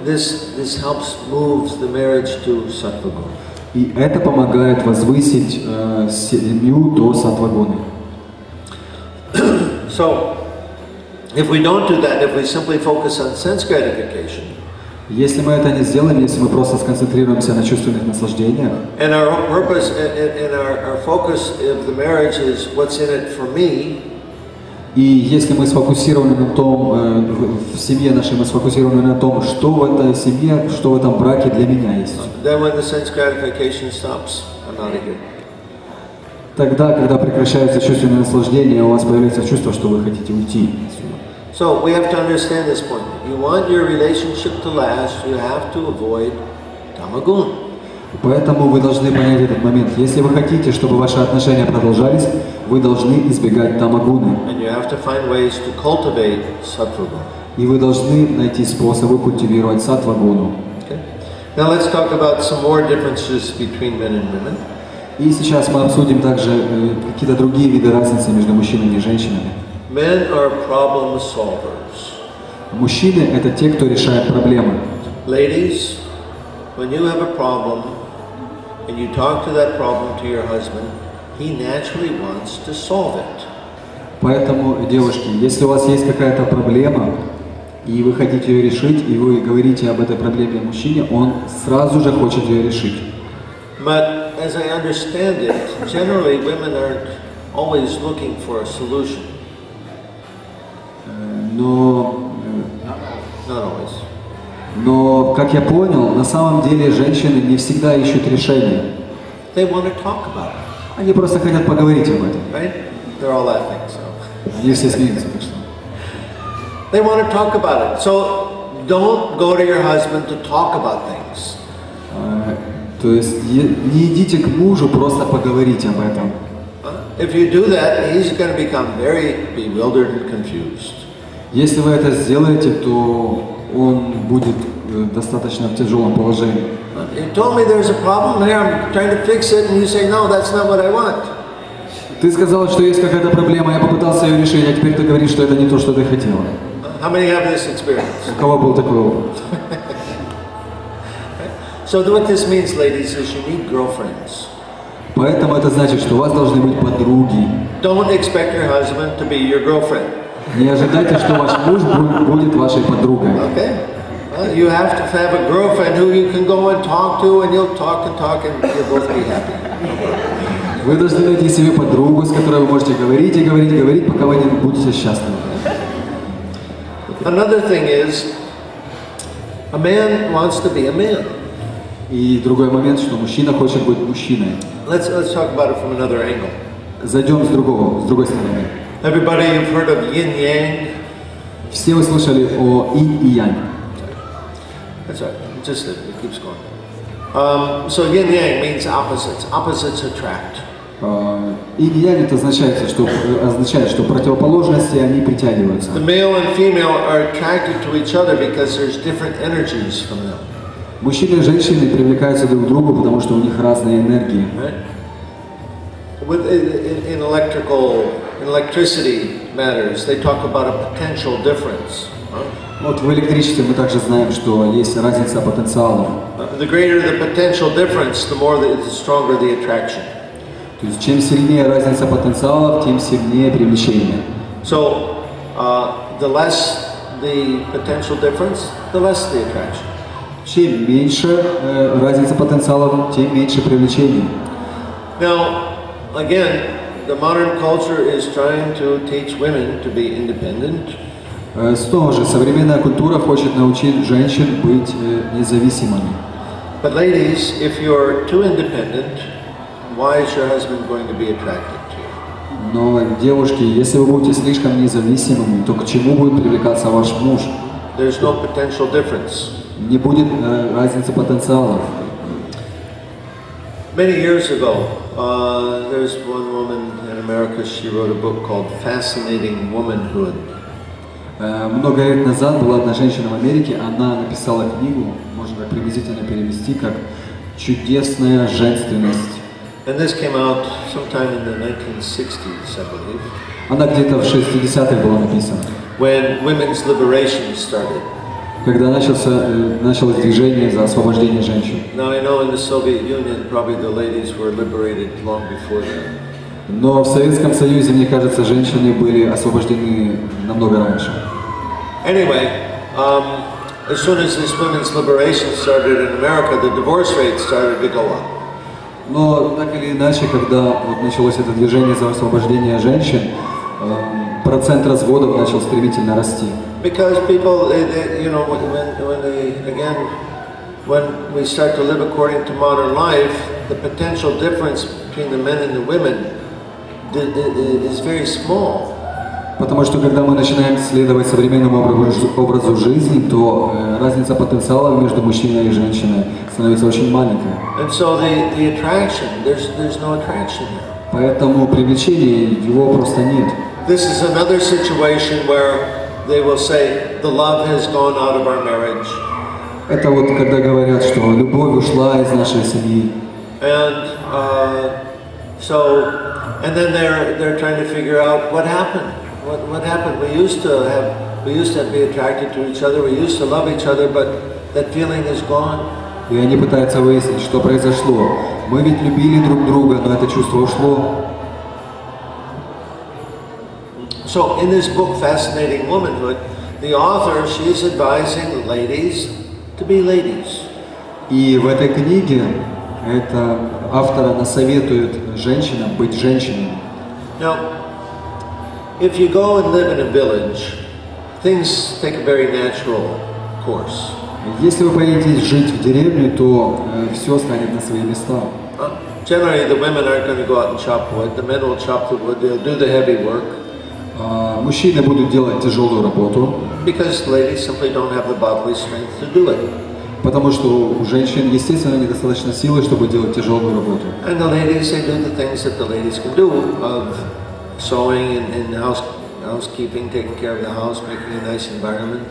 S1: this helps move the marriage to sattva guna.
S3: И это помогает возвысить семью до саттвагуны.
S1: So, if we don't do that, if we simply focus on sense gratification,
S3: Если мы это не сделаем, если мы просто сконцентрируемся на чувственных наслаждениях,
S1: and our purpose and our focus of the marriage is what's in it for me,
S3: и если мы сфокусированы на том, в семье нашей мы сфокусированы на том, что в этой семье, что в этом браке для меня есть,
S1: then when the sense gratification stops, I'm out of here.
S3: тогда, когда прекращается чувственное наслаждение, у вас появляется чувство, что вы хотите уйти отсюда.
S1: So we have to understand this point. You want your relationship to last, you have to avoid tamagun.
S3: Поэтому вы должны понять этот момент. Если вы хотите, чтобы ваши отношения продолжались, вы должны избегать тамагуны.
S1: And you have to find ways to cultivate sattvagun.
S3: И вы должны найти способы культивировать саттвагуну.
S1: Okay? Now let's talk about some more differences between men and women.
S3: И сейчас мы обсудим также какие-то другие виды разницы между мужчинами и женщинами.
S1: Men are problem solvers.
S3: Мужчины – это те, кто решает проблемы.
S1: Ladies, when you have a problem and you talk to that problem to your husband, he naturally wants to solve it.
S3: Поэтому, девушки, если у вас есть какая-то проблема, и вы хотите ее решить, и вы говорите об этой проблеме мужчине, он сразу же хочет ее решить.
S1: But as I understand it, generally women aren't always looking for a solution.
S3: Но, как я понял, на самом деле женщины не всегда ищут решения.
S1: They want to talk about it.
S3: Они просто хотят поговорить об этом.
S1: Right? They're all laughing, so.
S3: Они все смеются, так что.
S1: They want to talk about it. So don't go to your husband to talk about things.
S3: То есть не идите к мужу просто поговорить об этом.
S1: If you do that, he's going to become very bewildered and confused.
S3: Если вы это сделаете, то он будет достаточно в тяжелом положении.
S1: You told me there's a problem here, I'm trying to fix it, and you say, no, that's not what I want.
S3: Ты сказала, что есть какая-то проблема, я попытался ее решить, а теперь ты говоришь, что это не то, что ты хотела.
S1: How many have this experience?
S3: У кого был такой опыт?
S1: So what this means, ladies, is you need girlfriends.
S3: Poэтому это значит, что у вас должны быть подруги.
S1: Don't expect your husband to be your girlfriend.
S3: Не ожидайте, что ваш муж будет вашей подругой.
S1: Okay? You have to have a girlfriend who you can go and talk to, and you'll talk, and you'll both be happy.
S3: Вы должны найти себе подругу, с которой вы можете говорить и говорить, и говорить, пока вы не будете счастливы.
S1: Another thing is, a man wants to be a man.
S3: И другой момент, что мужчина хочет быть мужчиной.
S1: Let's talk about it from another angle.
S3: Зайдем с другой стороны.
S1: Everybody, you've heard of yin-yang?
S3: Все вы слышали о инь и янь.
S1: That's right. It keeps going. So yin-yang means opposites. Opposites attract.
S3: Инь и янь это означает, что противоположности они притягиваются.
S1: The male and female are attracted to each other because there's different energies from them.
S3: Мужчины и женщины привлекаются друг к другу, потому что у них разные энергии.
S1: Right? In electricity matters, they talk about a potential difference.
S3: Вот в электричестве мы также знаем, что есть разница потенциалов.
S1: The greater the potential difference, the stronger the attraction.
S3: То есть чем сильнее разница потенциалов, тем сильнее привлечение.
S1: So, the less the potential difference, the less the attraction.
S3: Чем меньше разница потенциалов, тем меньше привлечения.
S1: Now, again, the modern culture is trying to teach women to be independent.
S3: Снова же, современная культура хочет научить женщин быть независимыми.
S1: But ladies, if you're too independent, why is your husband going to be attracted to you?
S3: Но, девушки, если вы будете слишком независимыми, то к чему будет привлекаться ваш муж?
S1: There's no potential difference.
S3: Не будет разницы потенциалов.
S1: Many years ago, there's one woman in America, she wrote a book called Fascinating Womanhood.
S3: Много лет назад была одна женщина в Америке, она написала книгу, можно приблизительно перевести, как «Чудесная женственность».
S1: And this came out sometime in the 1960s, I believe.
S3: Она где-то в 60-х была написана.
S1: When women's liberation started.
S3: когда началось движение за освобождение женщин.
S1: Now I know in the Soviet Union probably the ladies were liberated long before that.
S3: Но в Советском Союзе, мне кажется, женщины были освобождены намного раньше.
S1: Anyway, as soon as this women's liberation started in America, the divorce rate started to go up.
S3: Но так или иначе, когда вот началось это движение за освобождение женщин, процент разводов начал стремительно расти.
S1: Because people, you know, when we start to live according to modern life, the potential difference between the men and the women is very small.
S3: Потому что когда мы начинаем следовать современному образу жизни, то разница потенциала между мужчиной и женщиной становится очень маленькой.
S1: And so the attraction, there's no attraction there.
S3: Поэтому привлечения его просто нет.
S1: This is another situation where they will say the love has gone out of our marriage.
S3: Это вот когда говорят, что любовь ушла из нашей семьи.
S1: And then they're trying to figure out what happened. What happened? We used to be attracted to each other. We used to love each other, but that feeling is gone.
S3: И они пытаются выяснить, что произошло. Мы ведь любили друг друга, но это чувство ушло.
S1: So in this book, Fascinating Womanhood, the author, she's advising ladies to be ladies.
S3: И в этой книге автор она советует женщинам быть женщинами.
S1: Now, if you go and live in a village, things take a very natural course.
S3: Если вы поедете жить в деревню, то все станет на свои места.
S1: Generally, the women aren't going to go out and chop wood. The men will chop the wood. They'll do the heavy work.
S3: Мужчины будут делать тяжелую работу.
S1: Because ladies simply don't have the bodily strength to do it.
S3: Потому что у женщин, естественно, недостаточно силы, чтобы делать тяжелую работу.
S1: And the ladies, they do the things that the ladies can do, of sewing and housekeeping, taking care of the house, making a nice environment.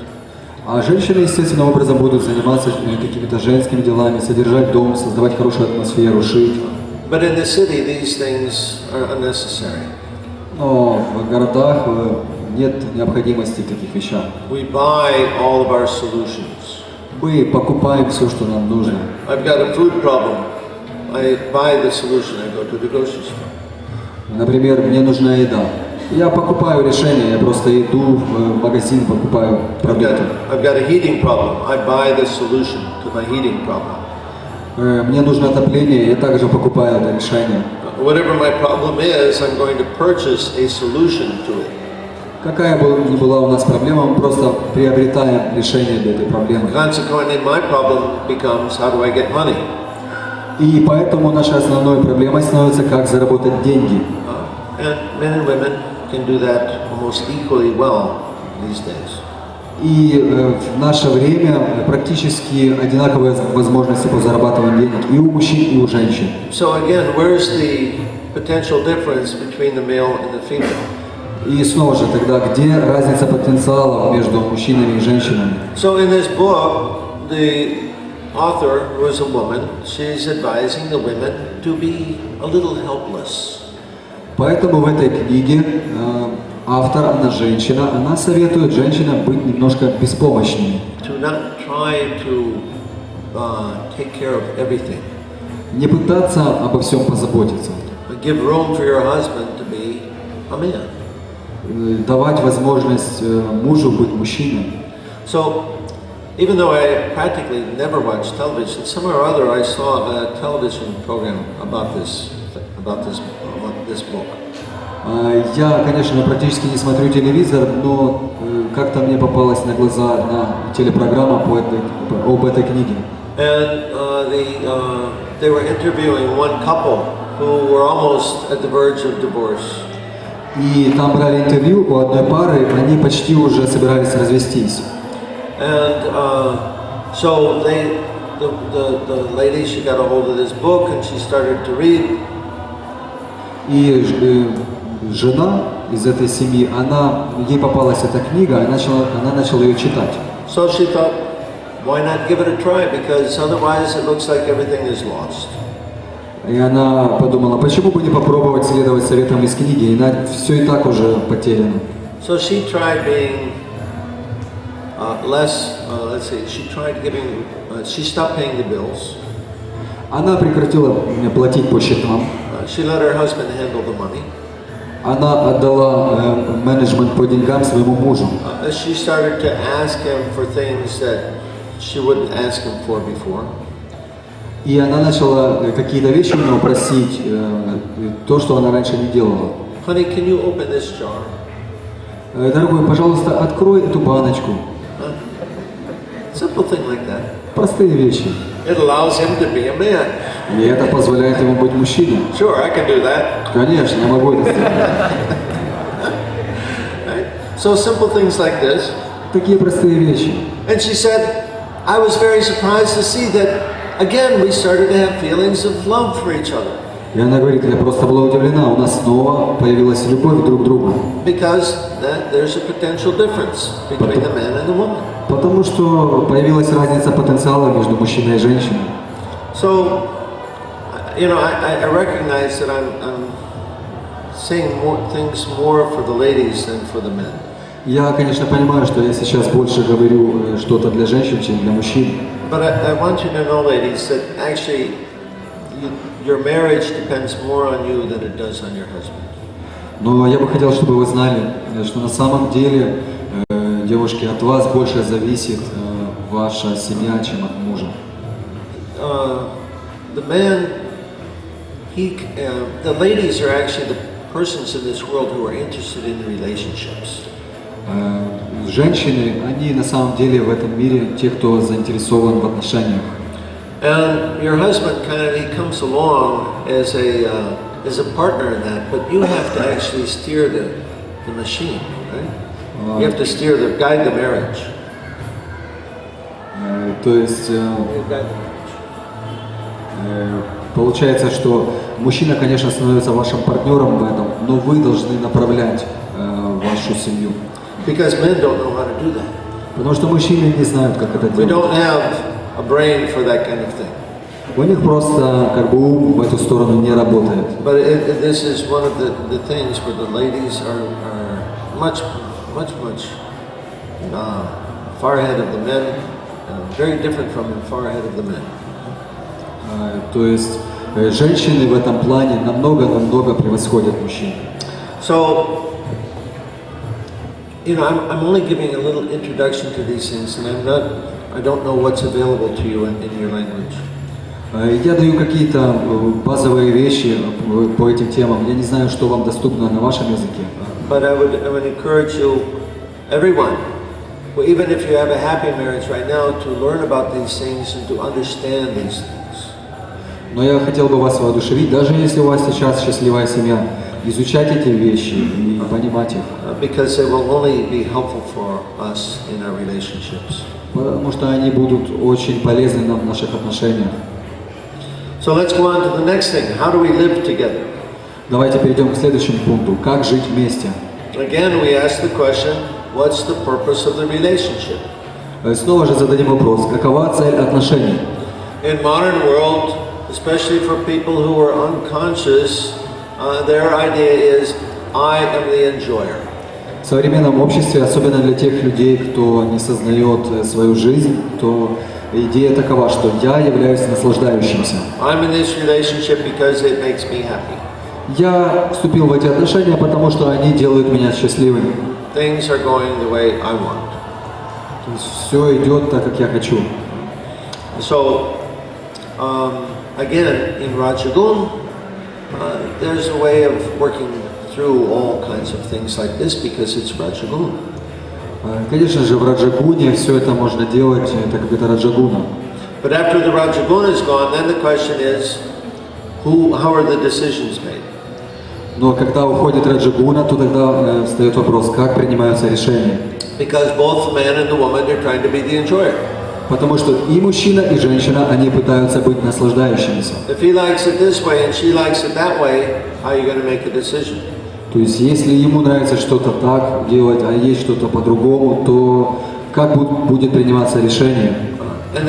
S3: А женщины естественным образом будут заниматься какими-то женскими делами, содержать дом, создавать хорошую атмосферу, шить.
S1: But in the city, these things are unnecessary.
S3: Но в городах нет необходимости в таких вещах.
S1: We buy all of our solutions.
S3: Мы покупаем все, что нам нужно.
S1: I've got a food problem. I buy the solution. I go to the grocery store.
S3: Например, мне нужна еда. Я покупаю решение, я просто иду в магазин, покупаю продукты.
S1: I've got a heating problem. I buy the solution to my heating problem.
S3: Мне нужно отопление, я также покупаю это решение.
S1: Whatever my problem is, I'm going to purchase a solution to it.
S3: Какая бы ни была у нас проблема, мы просто приобретаем решение для этой проблемы.
S1: Consequently, my problem becomes how do I get money?
S3: И поэтому нашей основной проблемой становится, как заработать деньги.
S1: And men and women can do that almost equally well these days.
S3: И в наше время практически одинаковые возможности по зарабатыванию денег и у мужчин, и у женщин.
S1: So again, where's the potential difference between the male and the female?
S3: И снова же тогда, где разница потенциала между мужчинами и женщинами?
S1: So in this book, the author, who is a woman, she's advising the women to be a little helpless.
S3: Поэтому в этой книге автор, она женщина, она советует женщинам быть немножко беспомощными.
S1: To not try to take care of everything.
S3: Не пытаться обо всем позаботиться.
S1: But give room for your husband to be a man.
S3: Давать возможность мужу быть мужчиной.
S1: So, even though I practically never watched television, somewhere or other I saw a television program about this book.
S3: Я, конечно, практически не смотрю телевизор, но как-то мне попалась на глаза телепрограмма об этой книге.
S1: And they were interviewing one couple who were almost at the verge of divorce.
S3: И там брали интервью у одной пары, они почти уже собирались развестись.
S1: And so the lady, she got a hold of this book and she started to read.
S3: И жена из этой семьи, ей попалась эта книга, она начала ее читать.
S1: So she thought, why not give it a try? Because otherwise it looks like everything is lost.
S3: И она подумала, почему бы не попробовать следовать советам из книги, все и так уже потеряно.
S1: So she tried being let's see, she tried giving, she stopped paying the bills.
S3: Она прекратила платить по счетам.
S1: She let her husband handle the money.
S3: Она отдала менеджмент по деньгам своему мужу.
S1: She started to ask him for things that she wouldn't ask him for before.
S3: И она начала какие-то вещи у него просить, то, что она раньше не делала.
S1: Honey, can you open this jar?
S3: Дорогой, пожалуйста, открой эту баночку.
S1: Simple thing like that.
S3: Простые вещи.
S1: It allows him to be a man.
S3: И это позволяет ему быть мужчиной.
S1: Sure, I can do that.
S3: Конечно, я могу это сделать.
S1: Right? So simple things like this.
S3: Такие простые вещи.
S1: And she said, I was very surprised to see that, again, we started to have feelings of love for each other.
S3: И она говорит, я просто была удивлена, у нас снова появилась любовь друг к другу.
S1: Because there's a potential difference between the man and the woman.
S3: Потому что появилась разница потенциала между мужчиной и женщиной.
S1: So, you know, I recognize that I'm saying things more for the ladies than for the men.
S3: Я, конечно, понимаю, что я сейчас больше говорю что-то для женщин, чем для мужчин.
S1: But I want you to know, ladies, that actually your marriage depends more on you than it does on your husband.
S3: Но я бы хотел, чтобы вы знали, что на самом деле, девушки, от вас больше зависит ваша семья, чем от мужа.
S1: The man, the ladies are actually the persons in this world who are interested in relationships.
S3: Женщины, они на самом деле в этом мире те, кто заинтересован в отношениях.
S1: And your husband he comes along as a partner in that, but you have to actually steer the machine, right? You have to guide the marriage.
S3: То есть получается, что мужчина, конечно, становится вашим партнером в этом, но вы должны направлять вашу семью.
S1: Because men don't know how to do that.
S3: Потому что мужчины не знают, как это
S1: We
S3: делать.
S1: don't have a brain for that kind of thing.
S3: У них просто как бы ум в эту сторону не работает.
S1: But this is one of the things where the ladies are much far ahead of the men, very different from and far ahead of the men.
S3: То есть женщины в этом плане намного превосходят мужчин.
S1: So, you know, I'm only giving a little introduction to these things, and I don't know what's available to you in your language.
S3: Я даю какие-то базовые вещи по этим темам. Я не знаю, что вам доступно на вашем языке.
S1: But I would encourage you, everyone, well, even if you have a happy marriage right now, to learn about these things and to understand these things.
S3: Но я хотел бы вас воодушевить, даже если у вас сейчас счастливая семья, изучать эти вещи и понимать их.
S1: Because they will only be helpful for us in our relationships.
S3: Потому что они будут очень полезны нам в наших отношениях.
S1: So let's go on to the next thing. How do we live together?
S3: Давайте перейдем к следующему пункту. Как жить вместе?
S1: Again, we ask the question, what's the purpose of the relationship?
S3: Снова же зададим вопрос, какова цель отношений?
S1: In modern world, especially for people who are unconscious, their idea is, I am the enjoyer.
S3: В современном обществе, особенно для тех людей, кто не сознает свою жизнь, то идея такова, что я являюсь наслаждающимся.
S1: I'm in this relationship because it makes me happy.
S3: Я вступил в эти отношения, потому что они делают меня счастливым.
S1: Things are going the way I want.
S3: То есть все идет так, как я хочу.
S1: So, again, in Rajagun, there's a way of working through all kinds of things like this because it's Rajagun.
S3: Конечно же, в Раджагуне все это можно делать, так как это Раджагуна.
S1: But after the Rajagun is gone, then the question is, how are the decisions made?
S3: Но когда уходит Раджагуна, то тогда встает вопрос, как принимаются решения.
S1: Because both the man and the woman are trying to be the enjoyer.
S3: Потому что и мужчина, и женщина, они пытаются быть наслаждающимися.
S1: If he likes it this way and she likes it that way, how are you going to make a decision?
S3: То есть, если ему нравится что-то так делать, а есть что-то по-другому, то как будет приниматься решение?
S1: And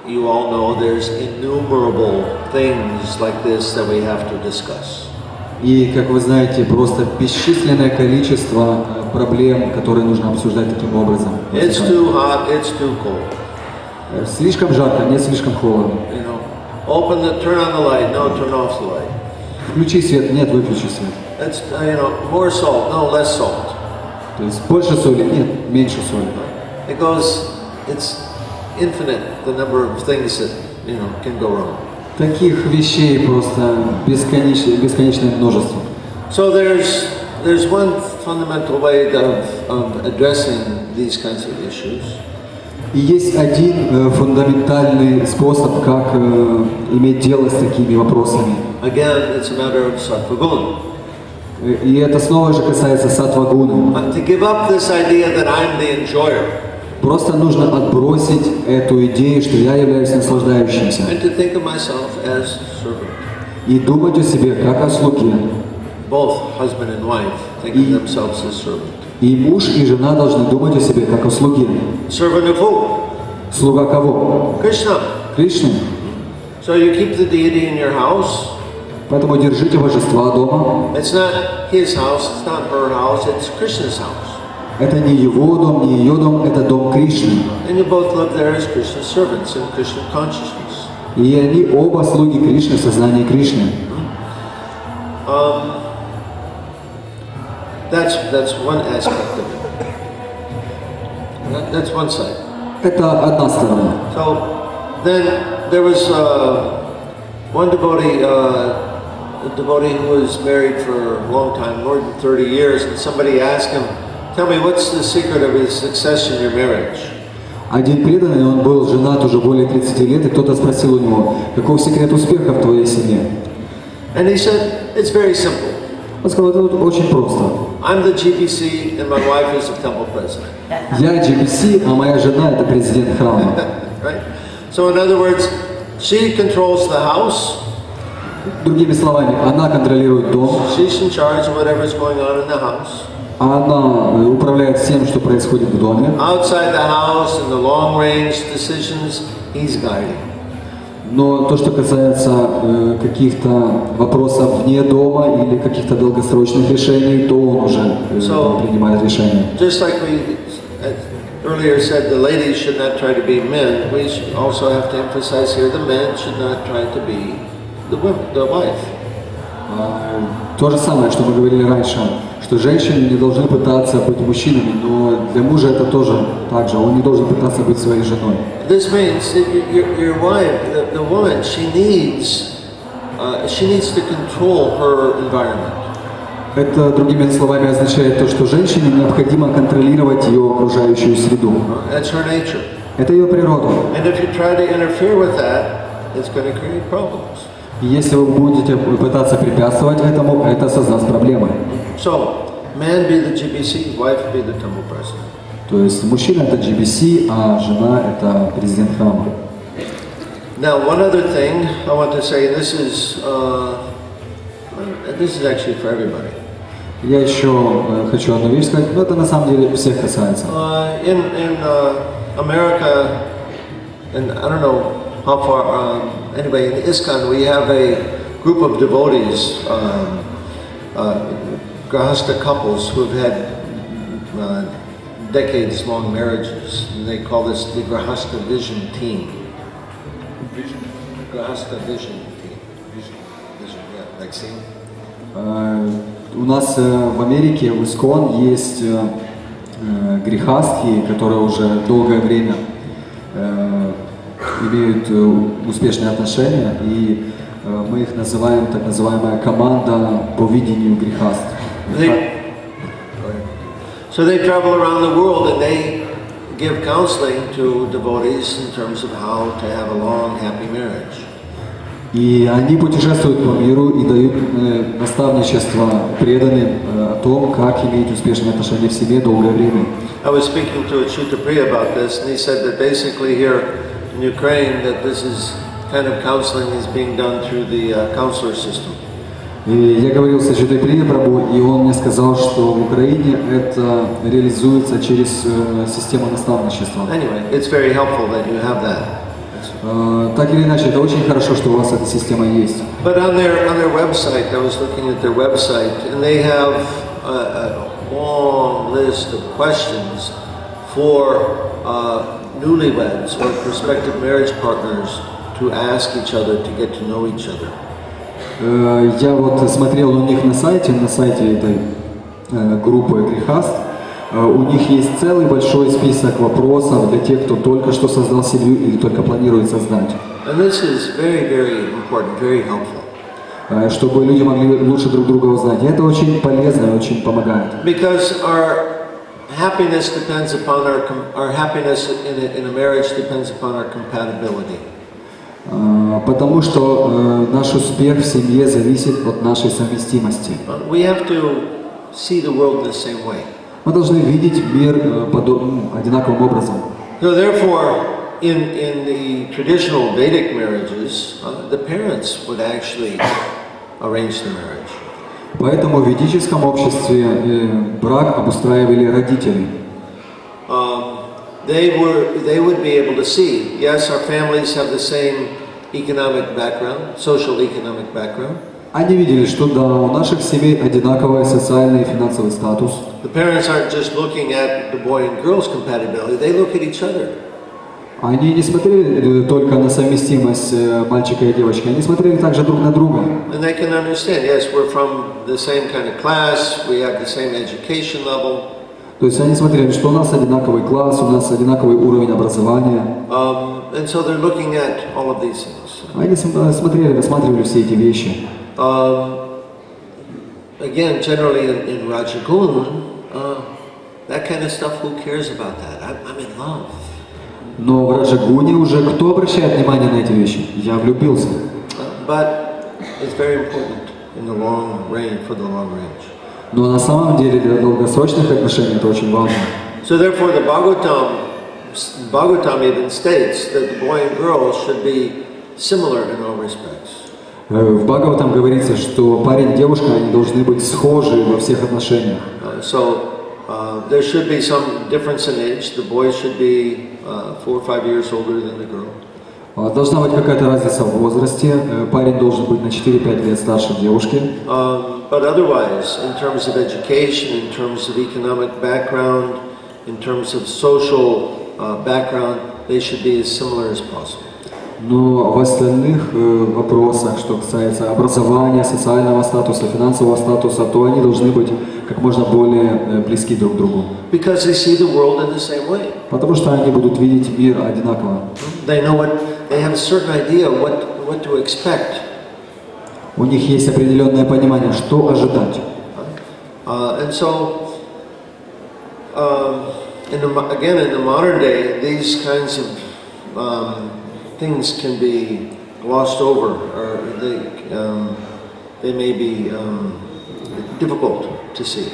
S1: you all know, there's innumerable things like this that we have to discuss.
S3: И, как вы знаете, просто бесчисленное количество проблем, которые нужно обсуждать таким образом.
S1: It's too hot, it's too cold.
S3: Слишком жарко, не слишком холодно.
S1: You know, turn on the light, no, turn off the light.
S3: Включи свет, нет, выключи свет.
S1: It's, more salt, no, less salt.
S3: То есть больше соли, нет, меньше соли.
S1: It's infinite, the number of things that, can go wrong.
S3: Таких вещей просто бесконечное множество.
S1: So there's one fundamental way of addressing these kinds of issues.
S3: И есть один фундаментальный способ, как иметь дело с такими вопросами.
S1: Again, it's a matter of sattva guna.
S3: И это снова же касается саттва-гуны.
S1: To give up this idea that I'm the enjoyer.
S3: Просто нужно отбросить эту идею, что я являюсь наслаждающимся.
S1: And to think of myself as servant.
S3: И думать о себе как о слуге.
S1: Both husband and wife think of themselves as servant.
S3: И муж, и жена должны думать о себе как о слуге.
S1: Servant of who?
S3: Слуга кого?
S1: Krishna.
S3: Кришны.
S1: So you keep the deity in your house.
S3: Поэтому держите божества дома.
S1: It's not his house, it's not her house, it's Krishna's house.
S3: Это не его дом, не ее дом, это дом Кришны.
S1: And you both live there as Krishna's servants in Krishna consciousness.
S3: И они оба слуги Кришны в сознании Кришны.
S1: That's one aspect of it. That's one side.
S3: Это одна сторона.
S1: So then there was one devotee, a devotee who was married for a long time, more than 30 years, and somebody asked him, "Tell me, what's the secret of his success in your marriage?"
S3: Один преданный, он был женат уже более 30 лет, и кто-то спросил у него, каков секрет успеха в твоей семье?
S1: And he said, "It's very simple.
S3: Он сказал, это очень просто.
S1: I'm the GBC and my wife is the temple president."
S3: Я GBC, а моя жена это президент храма.
S1: Right? So in other words, she controls the house.
S3: Другими словами, она контролирует дом.
S1: She's in charge of whatever's going on in the house.
S3: Она управляет всем, что происходит в доме.
S1: Outside the house and the long-range decisions, he's guiding.
S3: Но то, что касается каких-то вопросов вне дома или каких-то долгосрочных решений, то он уже принимает решения.
S1: Just like we earlier said, the ladies should not try to be men. We also have to emphasize here, the men should not try to be the wife.
S3: То же самое, что мы говорили раньше, что женщины не должны пытаться быть мужчинами, но для мужа это тоже так же, он не должен пытаться быть своей женой.
S1: This means that your wife, the woman, she needs to control her environment.
S3: Это, другими словами, означает то, что женщине необходимо контролировать ее окружающую среду.
S1: That's her nature.
S3: Это ее природа.
S1: And if you try to interfere with that, it's going to create problems.
S3: И если вы будете пытаться препятствовать этому, это создаст проблемы.
S1: So, man be the GBC, wife be the temple president.
S3: То есть мужчина это GBC, а жена это президент храма.
S1: Now, one other thing I want to say, this is actually for everybody.
S3: Я еще хочу одну вещь сказать, но это на самом деле всех касается.
S1: In America, and I don't know how far, anyway, in ISKCON we have a group of devotees, Grahasta couples who have had decades-long marriages, and they call this the Grahasta Vision Team. Grahasta Vision Team. Vision, yeah, like seeing.
S3: У нас в Америке, в ИСКОН, есть грехастхи, которые уже долгое время имеют успешные отношения, и мы их называем так называемая команда по видению грехаст.
S1: So they travel around the world and they give counseling to devotees in terms of how to have a long, happy marriage.
S3: И они путешествуют по миру и дают наставничество преданным о том, как иметь успешные отношения в семье долгое время.
S1: I was speaking to a Chittapriya about this, and he said that basically here in Ukraine, that this is kind of counseling is being done through the counselor system.
S3: И я говорил с Читтаприей Прабху, и он мне сказал, что в Украине это реализуется через систему наставничества.
S1: Anyway, it's very helpful that you have that.
S3: Так или иначе, это очень хорошо, что у вас эта система есть.
S1: But on their website, I was looking at their website, and they have long list of questions for newlyweds or prospective marriage partners to ask each other to get to know each other.
S3: Я вот смотрел у них на сайте этой группы Грехаст, у них есть целый большой список вопросов для тех, кто только что создал семью или только планирует создать.
S1: And this is very, very important, very helpful.
S3: Чтобы люди могли лучше друг друга узнать. И это очень полезно и очень помогает.
S1: Because our happiness depends upon our happiness in a marriage depends upon our compatibility.
S3: Потому что наш успех в семье зависит от нашей совместимости.
S1: We have to see the world in the same way.
S3: Мы должны видеть мир одинаковым образом.
S1: So therefore, in the traditional Vedic marriages, the parents would actually arrange the marriage.
S3: Поэтому в ведическом обществе брак обустраивали родители.
S1: They would be able to see, yes, our families have the same economic background, social economic background.
S3: Они видели, что да, у наших семей одинаковый социальный и финансовый статус.
S1: The parents aren't just looking at the boy and girl's compatibility, they look at each other.
S3: Они не смотрели только на совместимость мальчика и девочки, они смотрели также друг на друга.
S1: And they can understand, yes, we're from the same kind of class, we have the same education level.
S3: То есть они смотрели, что у нас одинаковый класс, у нас одинаковый уровень образования.
S1: And so they're looking at all of these things.
S3: Они смотрели, рассматривали все эти вещи.
S1: Again, generally in Rajagun, that kind of stuff, who cares about that? I'm in love.
S3: Но в Раджагуне уже кто обращает внимание на эти вещи? Я влюбился.
S1: But it's very important in the long range, for the long range.
S3: Но на самом деле для долгосрочных отношений это очень важно.
S1: So therefore the Bhagavatam even states that the boy and girl should be similar in all respects.
S3: В Бхагаватам говорится, что парень и девушка они должны быть схожи во всех отношениях.
S1: There should be some difference in age. The boy should be 4 or 5 years older than the girl.
S3: Должна быть какая-то разница в возрасте. Парень должен быть на 4-5 лет старше девушки.
S1: But otherwise, in terms of education, in terms of economic background, in terms of social background, they should be as similar as possible.
S3: Но в остальных вопросах, что касается образования, социального статуса, финансового статуса, то они должны быть как можно более близки друг к другу.
S1: Because they see the world in the same way.
S3: Потому что они будут видеть мир одинаково.
S1: They have a certain idea what to expect.
S3: У них есть определенное понимание, что ожидать.
S1: And so, in the modern day, these kinds of things can be glossed over, or they may be difficult to see.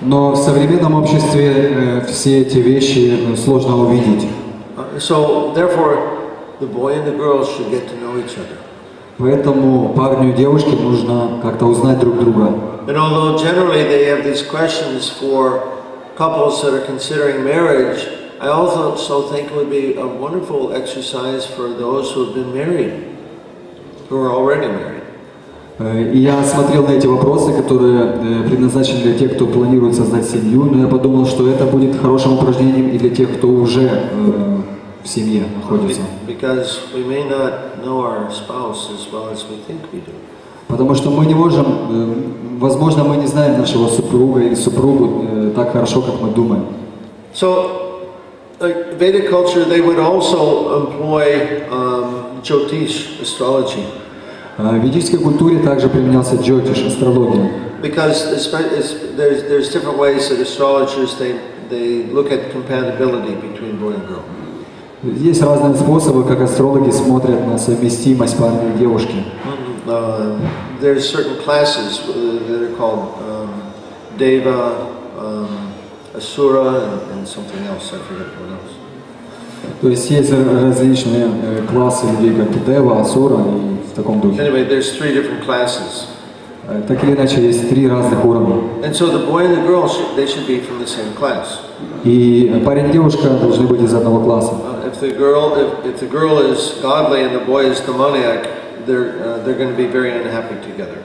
S3: Но в современном обществе все эти вещи сложно увидеть.
S1: So therefore, the boy and the girl should get to know each other.
S3: Поэтому парню и девушке нужно как-то узнать друг друга.
S1: And although generally they have these questions for couples that are considering marriage, I also think it would be a wonderful exercise for those who have been married, who are already married.
S3: И я смотрел на эти вопросы, которые предназначены для тех, кто планирует создать семью, но я подумал, что это будет хорошим упражнением и для тех, кто уже в семье находится.
S1: Because we may not know our spouse as well as we think we do.
S3: Потому что мы не можем, возможно, мы не знаем нашего супруга или супругу так хорошо, как мы думаем.
S1: So, like Vedic culture, they would also employ Jyotish, astrology.
S3: В ведической культуре также применялся джотиш, астрология.
S1: Because there's different ways that astrologers they look at compatibility between boy and girl.
S3: Есть разные способы, как астрологи смотрят на совместимость парня и девушки.
S1: There's certain classes that are called Deva, Asura, and something else. I forget what else.
S3: То есть есть различные классы людей, как Дева, Асура и в таком духе.
S1: Anyway, there's 3 different classes.
S3: Так или иначе, есть 3 разных уровня.
S1: And so the boy and the girl they should be from the same class.
S3: И парень и девушка должны быть из одного класса.
S1: If the girl is godly and the boy is demoniac, they're going to be very unhappy together.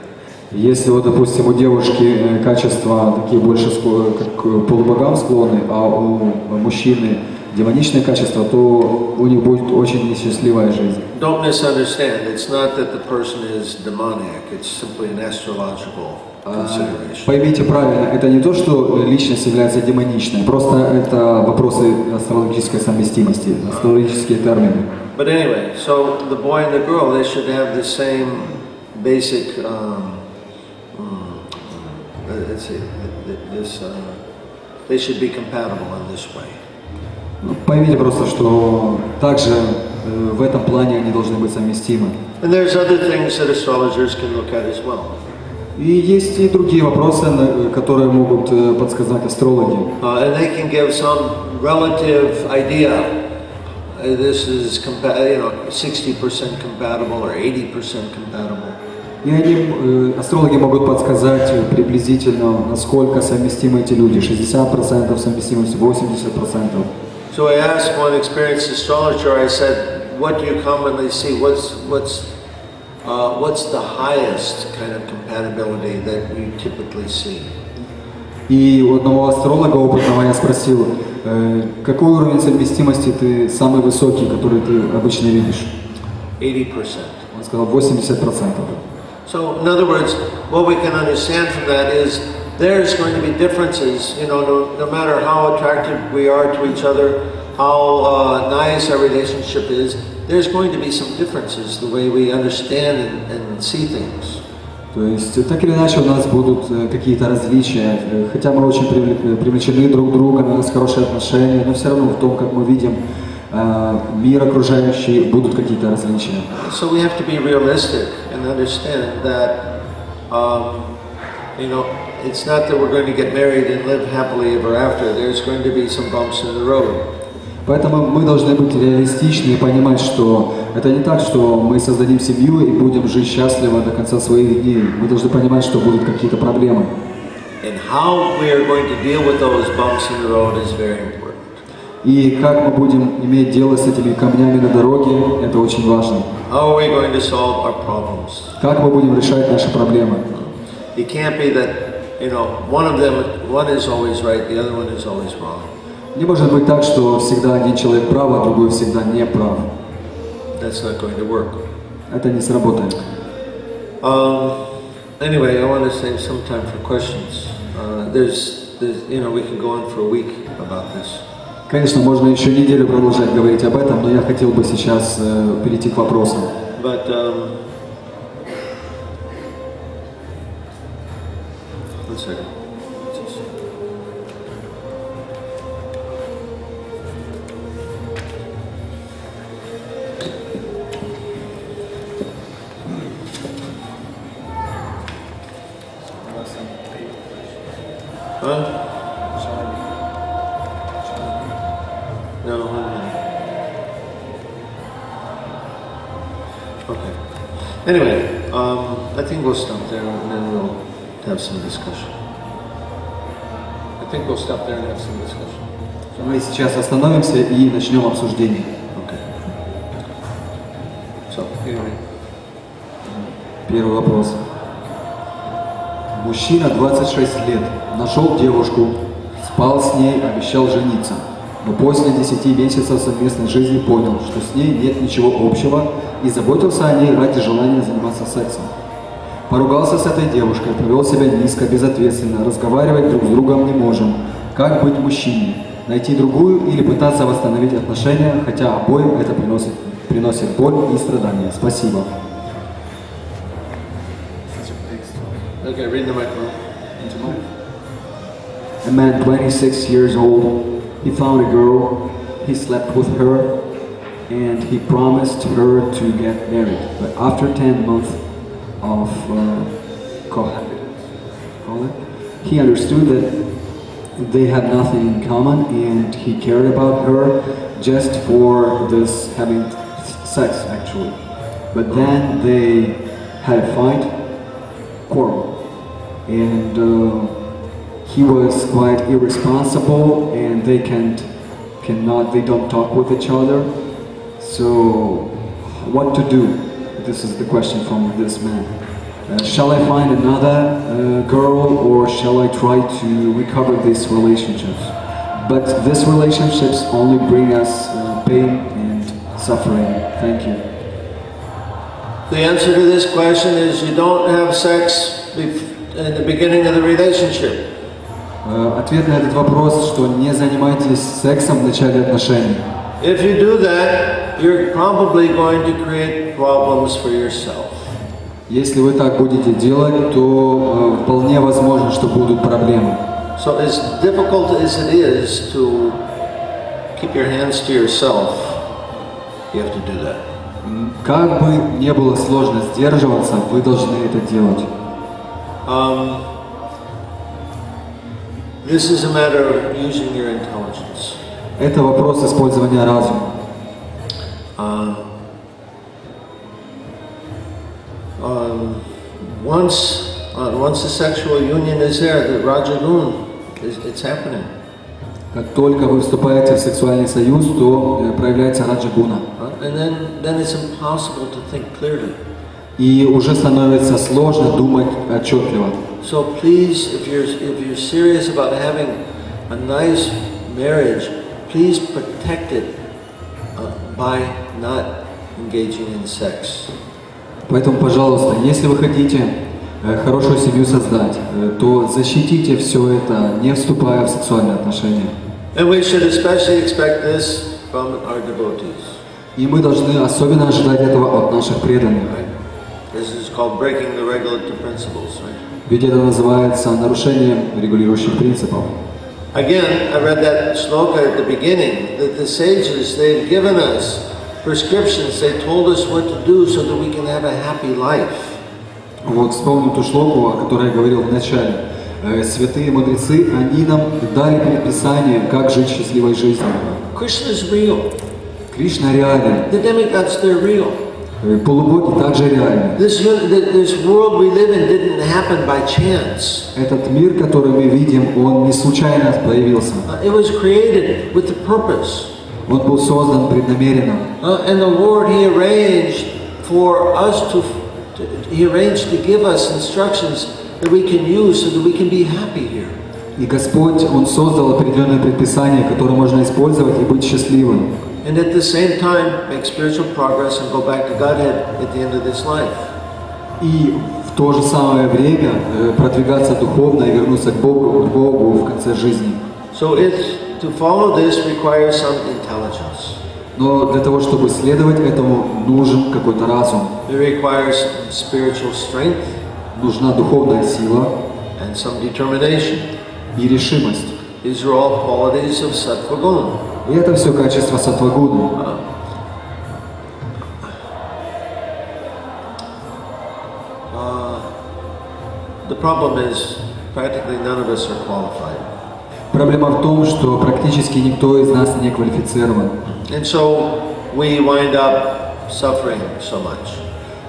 S3: Если вот, допустим, у девушки качества такие больше как к полубогам склонны, а у мужчины демоничные качества, то у них будет очень несчастливая жизнь.
S1: Don't misunderstand. It's not that the person is demoniac. It's simply an astrological consideration.
S3: Поймите правильно, это не то, что личность является демоничной, просто это вопросы астрологической совместимости, астрологические термины.
S1: But anyway, so the boy and the girl, they should have the same basic, let's see, they should be compatible in this way.
S3: Поймите просто, что также в этом плане они должны быть совместимы.
S1: And there's other things that astrologers can look at as well.
S3: И есть и другие вопросы, которые могут подсказать астрологи.
S1: And they can give some relative idea. This is 60% compatible or 80% compatible.
S3: И они, астрологи могут подсказать приблизительно, насколько совместимы эти люди. 60% совместимость, 80%.
S1: So I asked one experienced astrologer, I said, what do you commonly see? What's the highest kind of compatibility that you typically see?
S3: И у одного астролога опытного я спросил, какой уровень совместимости ты самый высокий, который ты обычно видишь?
S1: 80%.
S3: Он сказал 80%.
S1: So in other words, what we can understand from that is there's going to be differences, no matter how attractive we are to each other, how nice our relationship is, there's going to be some differences the way we understand and see things.
S3: То есть, так или иначе, у нас будут какие-то различия, хотя мы очень привлечены друг к другу, у нас хорошие отношения, но все равно в том, как мы видим мир окружающий, будут какие-то различия.
S1: So we have to be realistic and understand that, it's not that we're going to get married and live happily ever after. There's going to be some bumps in the road.
S3: Поэтому мы должны быть реалистичны и понимать, что это не так, что мы создадим семью и будем жить счастливо до конца своих дней. Мы должны понимать, что будут какие-то проблемы.
S1: And how we are going to deal with those bumps in the road is very important.
S3: И как мы будем иметь дело с этими камнями на дороге, это очень важно.
S1: How are we going to solve our problems?
S3: Как мы будем решать наши проблемы?
S1: It can't be that, one is always right, the other one is always wrong.
S3: Не может быть так, что всегда один человек прав, а другой всегда не прав.
S1: That's not going to work.
S3: Это не сработает.
S1: Anyway, I want to save some time for questions. We can go on for a week about this.
S3: Конечно, можно еще неделю продолжать говорить об этом, но я хотел бы сейчас перейти к вопросам.
S1: But one second. Huh? No, 1 minute. Okay. Anyway, I think we'll stop there and then we'll have some discussion.
S3: Мы сейчас остановимся и начнем обсуждение.
S1: Okay. So, anyway.
S3: Первый вопрос. Мужчина 26 лет, нашел девушку, спал с ней, обещал жениться, но после 10 месяцев совместной жизни понял, что с ней нет ничего общего и заботился о ней ради желания заниматься сексом. Поругался с этой девушкой, повел себя низко, безответственно, разговаривать друг с другом не можем. Как быть мужчине? Найти другую или пытаться восстановить отношения, хотя обоим это приносит боль и страдания? Спасибо.
S1: Okay, read the microphone.
S3: A man 26 years old, he found a girl, he slept with her, and he promised her to get married. But after 10 months of cohabitance, he understood that they had nothing in common, and he cared about her just for this having sex, actually. But then they had a fight, quarrel, and he was quite irresponsible, and they don't talk with each other. So, what to do? This is the question from this man. Shall I find another girl or shall I try to recover these relationships? But these relationships only bring us pain and suffering. Thank you.
S1: The answer to this question is you don't have sex in the beginning of the relationship.
S3: Ответ на этот вопрос, что не занимайтесь сексом в начале отношений.
S1: If you do that, you're probably going to create problems for yourself.
S3: Если вы так будете делать, то вполне возможно, что будут проблемы.
S1: So as difficult as it is to keep your hands to yourself, you have to do that.
S3: Как бы не было сложно сдерживаться, вы должны это делать.
S1: This is a matter of using your intelligence.
S3: Это вопрос использования разума.
S1: Once the sexual union is there, the Rajagun, it's happening.
S3: Как только вы вступаете в сексуальный союз, то проявляется раджагуна.
S1: And then it's impossible to think clearly.
S3: И уже становится сложно думать отчетливо.
S1: So please, if you're serious about having a nice marriage, please protect it by not engaging in sex.
S3: Поэтому, пожалуйста, если вы хотите хорошую семью создать, то защитите все это, не вступая в сексуальные отношения.
S1: And we should especially expect this from our devotees.
S3: И мы должны особенно ожидать этого от наших преданных.
S1: This is called breaking the regulative principles, right?
S3: Ведь это называется нарушением регулирующих принципов.
S1: Again, I read that shloka at the beginning, that the sages, they've given us prescriptions, they told us what to do so that we can have a happy life.
S3: Вот вспомним ту шлоку, о которой я говорил в начале. Святые мудрецы, они нам дали предписание, как жить счастливой жизнью.
S1: Krishna is real.
S3: Кришна реален.
S1: The demigods, they're real.
S3: Полубоги также реальны.
S1: This world we live in didn't happen by chance.
S3: Этот мир, который мы видим, он не случайно появился.
S1: It was created with the purpose.
S3: Он был создан преднамеренно.
S1: And the Lord, He arranged for us He arranged to give us instructions that we can use so that we can be happy here.
S3: И Господь, Он создал определенные предписания, которые можно использовать и быть счастливым.
S1: And at the same time, make spiritual progress and go back to Godhead at the end of this life.
S3: И в то же самое время продвигаться духовно и вернуться к Богу в конце жизни.
S1: So to follow this requires some intelligence.
S3: Но для того, чтобы следовать этому, нужен какой-то разум.
S1: It requires spiritual strength.
S3: Нужна духовная сила
S1: and some determination.
S3: И решимость.
S1: These are all qualities of sattva guna.
S3: И это все качество саттвагуны.
S1: The problem is practically none of us are qualified.
S3: Проблема в том, что практически никто из нас не квалифицирован.
S1: And so we wind up suffering so much.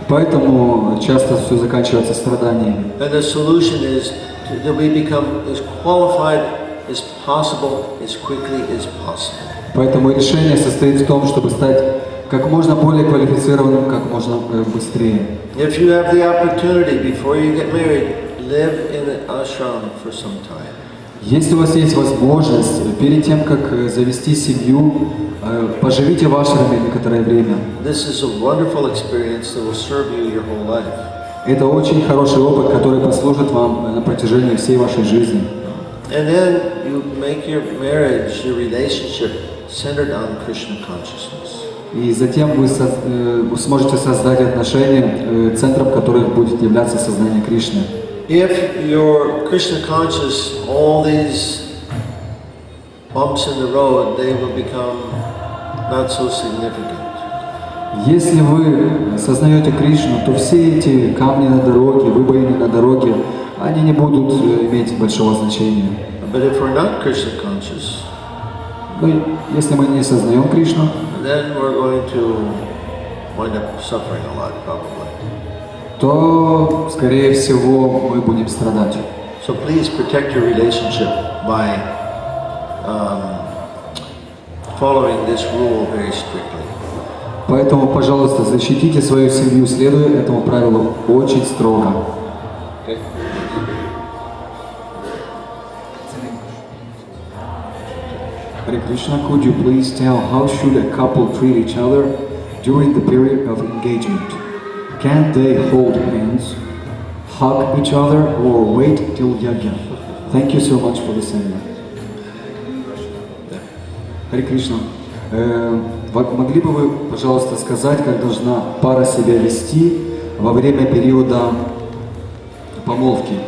S3: Поэтому часто все заканчивается страданиями.
S1: And the solution is that we become as qualified as possible, as quickly as possible.
S3: Поэтому решение состоит в том, чтобы стать как можно более квалифицированным, как можно быстрее.
S1: If you have the opportunity before you get married, live in an ashram for some time.
S3: Если у вас есть возможность, перед тем, как завести семью, поживите в ашраме некоторое время.
S1: This is a wonderful experience that will serve you your whole life.
S3: Это очень хороший опыт, который послужит вам на протяжении всей вашей жизни.
S1: And then you make your marriage, your relationship centered on Krishna consciousness.
S3: И затем вы сможете создать отношения, центром которых будет являться сознание Кришны.
S1: If you're Krishna conscious, all these bumps in the road, they will become not so significant.
S3: Если вы сознаете Кришну, то все эти камни на дороге, выбоины на дороге, они не будут иметь большого значения.
S1: But if we're not Krishna conscious,
S3: но если мы не сознаем Кришну,
S1: then we're going to wind up suffering a lot, probably.
S3: То, скорее всего, мы будем страдать.
S1: So please protect your relationship by following this rule very strictly.
S3: Поэтому, пожалуйста, защитите свою семью, следуя этому правилу очень строго.
S1: Okay.
S3: Hare Krishna, could you please tell how should a couple treat each other during the period of engagement? Can they hold hands, hug each other, or wait till yajna? Thank you so much for the seminar. Hare Krishna. Могли бы вы, пожалуйста, сказать, как должна пара себя вести во время периода помолвки?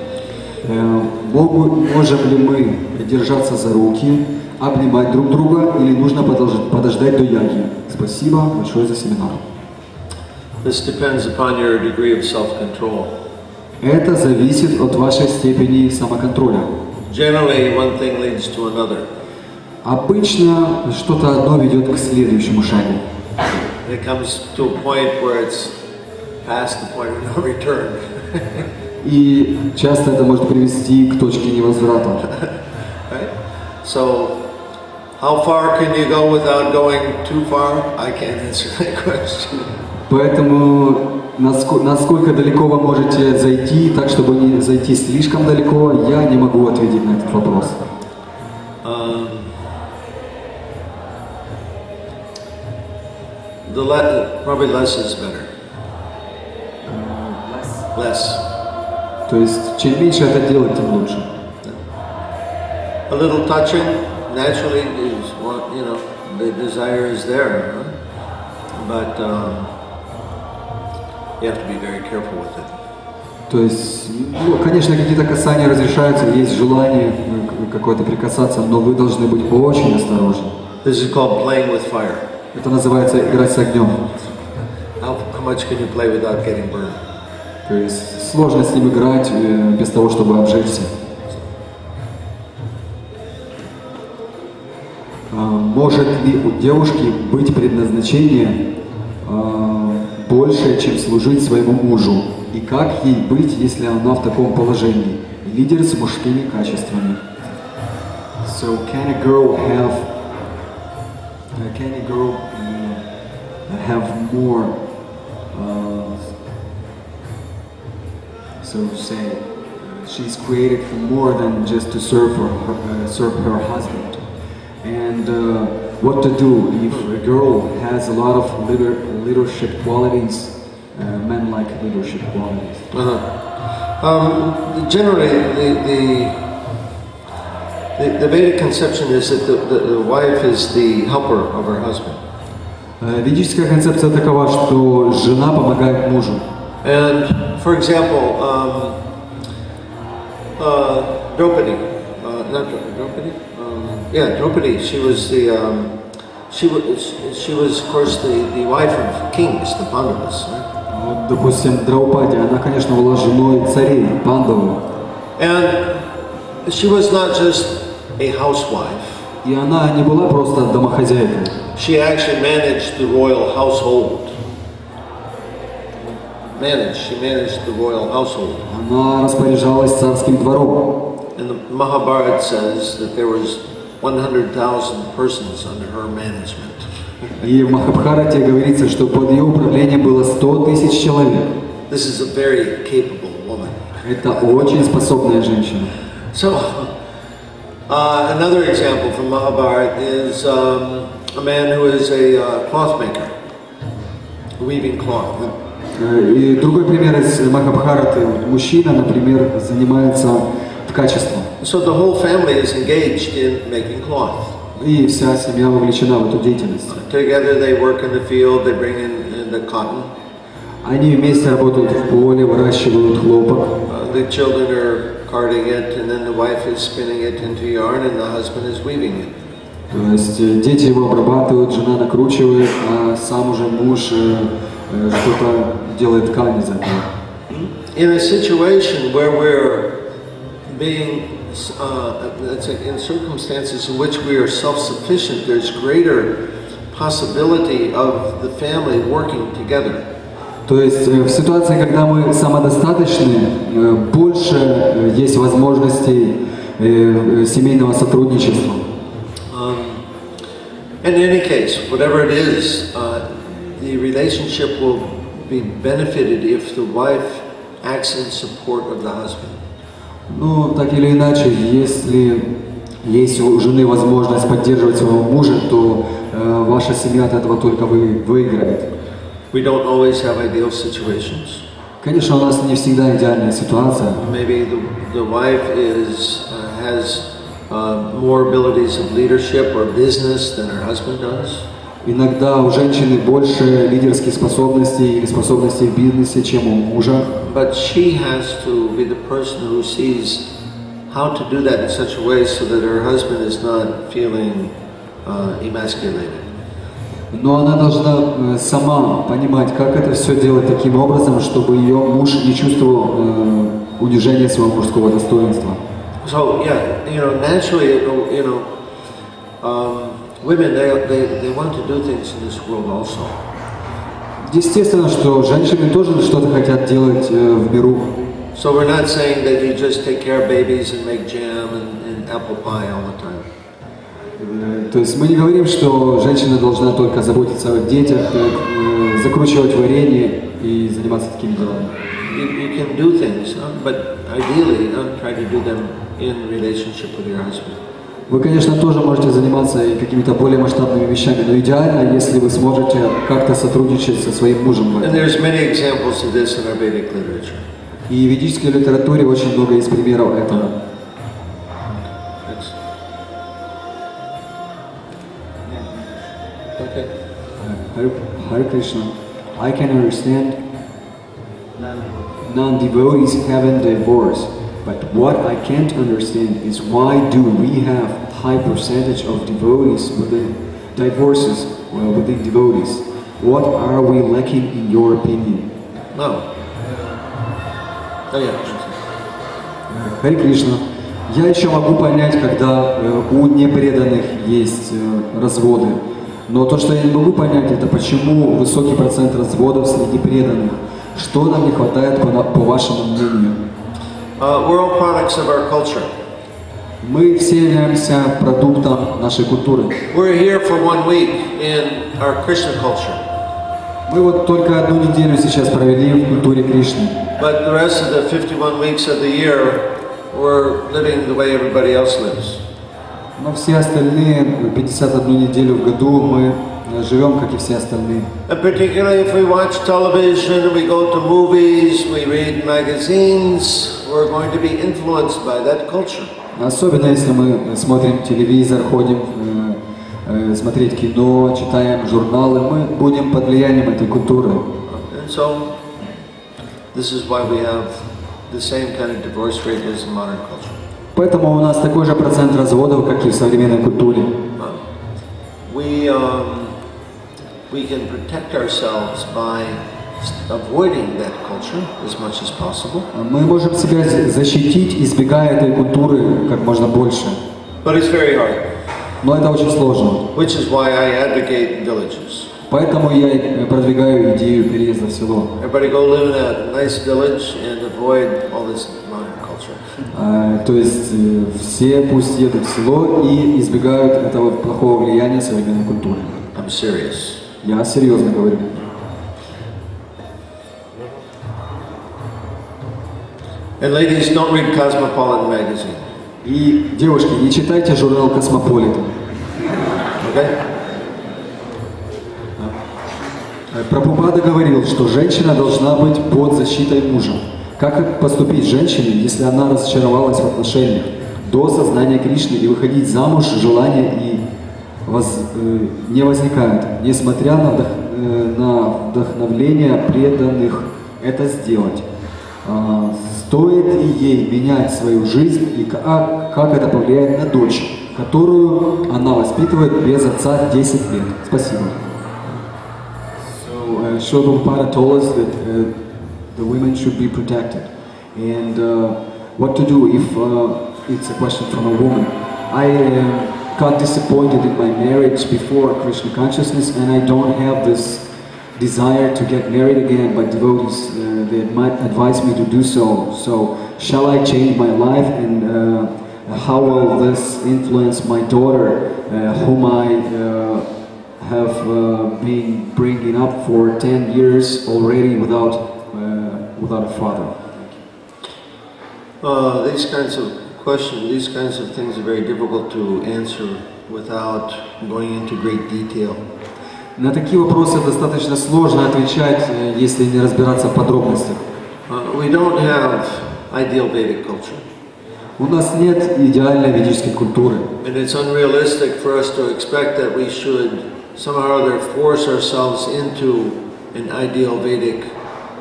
S3: Можем ли мы держаться за руки, обнимать друг друга, или нужно подождать до яги? Спасибо большое за семинар.
S1: This depends upon your degree of self-control.
S3: Это зависит от вашей степени самоконтроля.
S1: Generally, one thing leads to another.
S3: Обычно что-то одно ведет к следующему шагу.
S1: It comes to a point where it's past the point of no return.
S3: И часто это может привести к точке невозврата.
S1: Right? So, how far can you go without going too far? I can't answer that question.
S3: Поэтому насколько далеко вы можете зайти, так чтобы не зайти слишком далеко, я не могу ответить на этот вопрос.
S1: Probably less is better. Less.
S3: То есть, чем меньше это делать, тем лучше.
S1: A little touching, naturally, is what, you know, the desire is there, huh? But you have to be very careful with it.
S3: То есть, ну, конечно, какие-то касания разрешаются, есть желание какое-то прикасаться, но вы должны быть очень осторожны.
S1: This is called playing with fire.
S3: Это называется играть с огнем.
S1: How much can you play without getting burned?
S3: То есть сложно с ним играть без того, чтобы обжечься. Может ли у девушки быть предназначение больше, чем служить своему мужу? И как ей быть, если она в таком положении? Лидер с мужскими качествами. So can a girl have more, so say, she's created for more than just to serve her husband. And what to do if a girl has a lot of leadership qualities, men like leadership qualities?
S1: Generally, the Vedic conception is that the wife is the helper of her husband.
S3: Ведическая концепция такова, что жена помогает мужу.
S1: And for example, Draupadi, Draupadi. She was of course the wife of kings, the Pandavas. Right?
S3: Вот, допустим, Драупади, она, конечно, была женой царей Пандавов.
S1: And she was not just a housewife.
S3: И она не была просто домохозяйкой.
S1: She actually managed the royal household. She managed the royal household.
S3: Она распоряжалась царским двором.
S1: And the Mahabharata says that there was 100,000 persons under her management.
S3: И в Махабхарате говорится, что под ее управлением было 100 тысяч человек.
S1: This is a very capable woman.
S3: Это очень способная женщина.
S1: So, another example from Mahabharata is a man who is a cloth maker, weaving cloth.
S3: И другой пример из Махабхараты. Мужчина, например, занимается ткачеством.
S1: So the whole family is engaged in making cloth.
S3: И вся семья вовлечена в эту деятельность.
S1: Together they work in the field, they bring in the cotton.
S3: Они вместе работают в поле, выращивают хлопок.
S1: The children are carding it, and then the wife is spinning it into yarn, and the husband is weaving it.
S3: То есть дети его обрабатывают, жена накручивает, а сам уже муж что-то делает ткань из этого.
S1: In a situation where we're being, in circumstances in which we are self-sufficient, there's greater possibility of the family working together.
S3: То есть в ситуации, когда мы самодостаточны, больше есть возможностей семейного сотрудничества.
S1: In any case, whatever it is, the relationship will be benefited if the wife acts in support of the husband.
S3: Ну, так или иначе, если есть у жены возможность поддерживать своего мужа, то ваша семья от этого только выиграет.
S1: We don't always have ideal situations.
S3: Конечно, у нас не всегда идеальная ситуация.
S1: Maybe the wife has more abilities of leadership or business than her husband does.
S3: Иногда у женщины больше лидерских способностей или способностей в бизнесе, чем у мужа.
S1: But she has to be the person who sees how to do that in such a way so that her husband is not feeling emasculated.
S3: Но она должна сама понимать, как это все делать таким образом, чтобы ее муж не чувствовал унижения своего мужского достоинства.
S1: So yeah, naturally, women they want to do things in this world also.
S3: Естественно, что женщины тоже что-то хотят делать в миру.
S1: So we're not saying that you just take care of babies and make jam and apple pie all the time.
S3: То есть мы не говорим, что женщина должна только заботиться о детях, закручивать варенье и заниматься такими делами.
S1: You can do things, but ideally, try to do them in relationship with your husband.
S3: Вы, конечно, тоже можете заниматься и какими-то более масштабными вещами, но идеально, если вы сможете как-то сотрудничать со своим мужем.
S1: And there's many examples of this in our Vedic literature.
S3: И в ведической литературе очень много есть примеров этого.
S1: Okay.
S3: Hare Krishna. I can understand non-devotees having divorce, but what I can't understand is why do we have high percentage of devotees within divorces within devotees? What are we lacking in your opinion?
S1: No. Oh yeah.
S3: Харе Кришна. Я еще могу понять, когда у непреданных есть разводы. Но то, что я не могу понять, это почему высокий процент разводов среди преданных. Что нам не хватает, по вашему мнению?
S1: We're all products of our culture.
S3: Мы все являемся продуктом нашей культуры.
S1: We're here for 1 week in our Krishna culture.
S3: Мы вот только одну неделю сейчас провели в культуре Кришны.
S1: But the rest of the 51 weeks of the year, we're living the way everybody else lives.
S3: Но все остальные 51 неделю в году мы живем, как и все остальные.
S1: And particularly if we watch television, we go to movies, we read magazines, we're going to be influenced by that culture.
S3: Особенно если мы смотрим телевизор, ходим смотреть кино, читаем журналы, мы будем под влиянием этой культуры.
S1: And so, this is why we have the same kind of divorce rate as in modern culture.
S3: Поэтому у нас такой же процент разводов, как и в современной культуре.
S1: We can protect ourselves by avoiding that culture as much as possible.
S3: Мы можем себя защитить, избегая этой культуры как можно больше.
S1: But it's very hard.
S3: Но это очень сложно.
S1: Which is why I advocate villages.
S3: Поэтому я продвигаю идею переезда в село.
S1: Everybody go live in a nice village and avoid all this modern culture.
S3: То есть все пусть едут в село и избегают этого плохого влияния современной культуры.
S1: I'm serious.
S3: Я серьезно говорю.
S1: And ladies, don't read Cosmopolitan magazine.
S3: И девушки, не читайте журнал Cosmopolitan.
S1: Okay?
S3: Прабхупада говорил, что женщина должна быть под защитой мужа. Как поступить женщине, если она разочаровалась в отношениях до сознания Кришны и выходить замуж желания не возникает, несмотря на вдохновление преданных это сделать? Стоит ли ей менять свою жизнь и как это повлияет на дочь, которую она воспитывает без отца 10 лет? Спасибо. So, Prabhupada told us that the women should be protected, and what to do if it's a question from a woman. I got disappointed in my marriage before Krishna consciousness, and I don't have this desire to get married again, but devotees they might advise me to do so. So, shall I change my life, have been bringing up for 10 years already without a father.
S1: These kinds of questions, these kinds of things are very difficult to answer without going into great detail.
S3: На такие вопросы достаточно сложно отвечать, если не разбираться в подробностях.
S1: We don't have ideal Vedic culture.
S3: У нас нет идеальной ведической культуры.
S1: And it's unrealistic for us to expect that we should somehow or other force ourselves into an ideal Vedic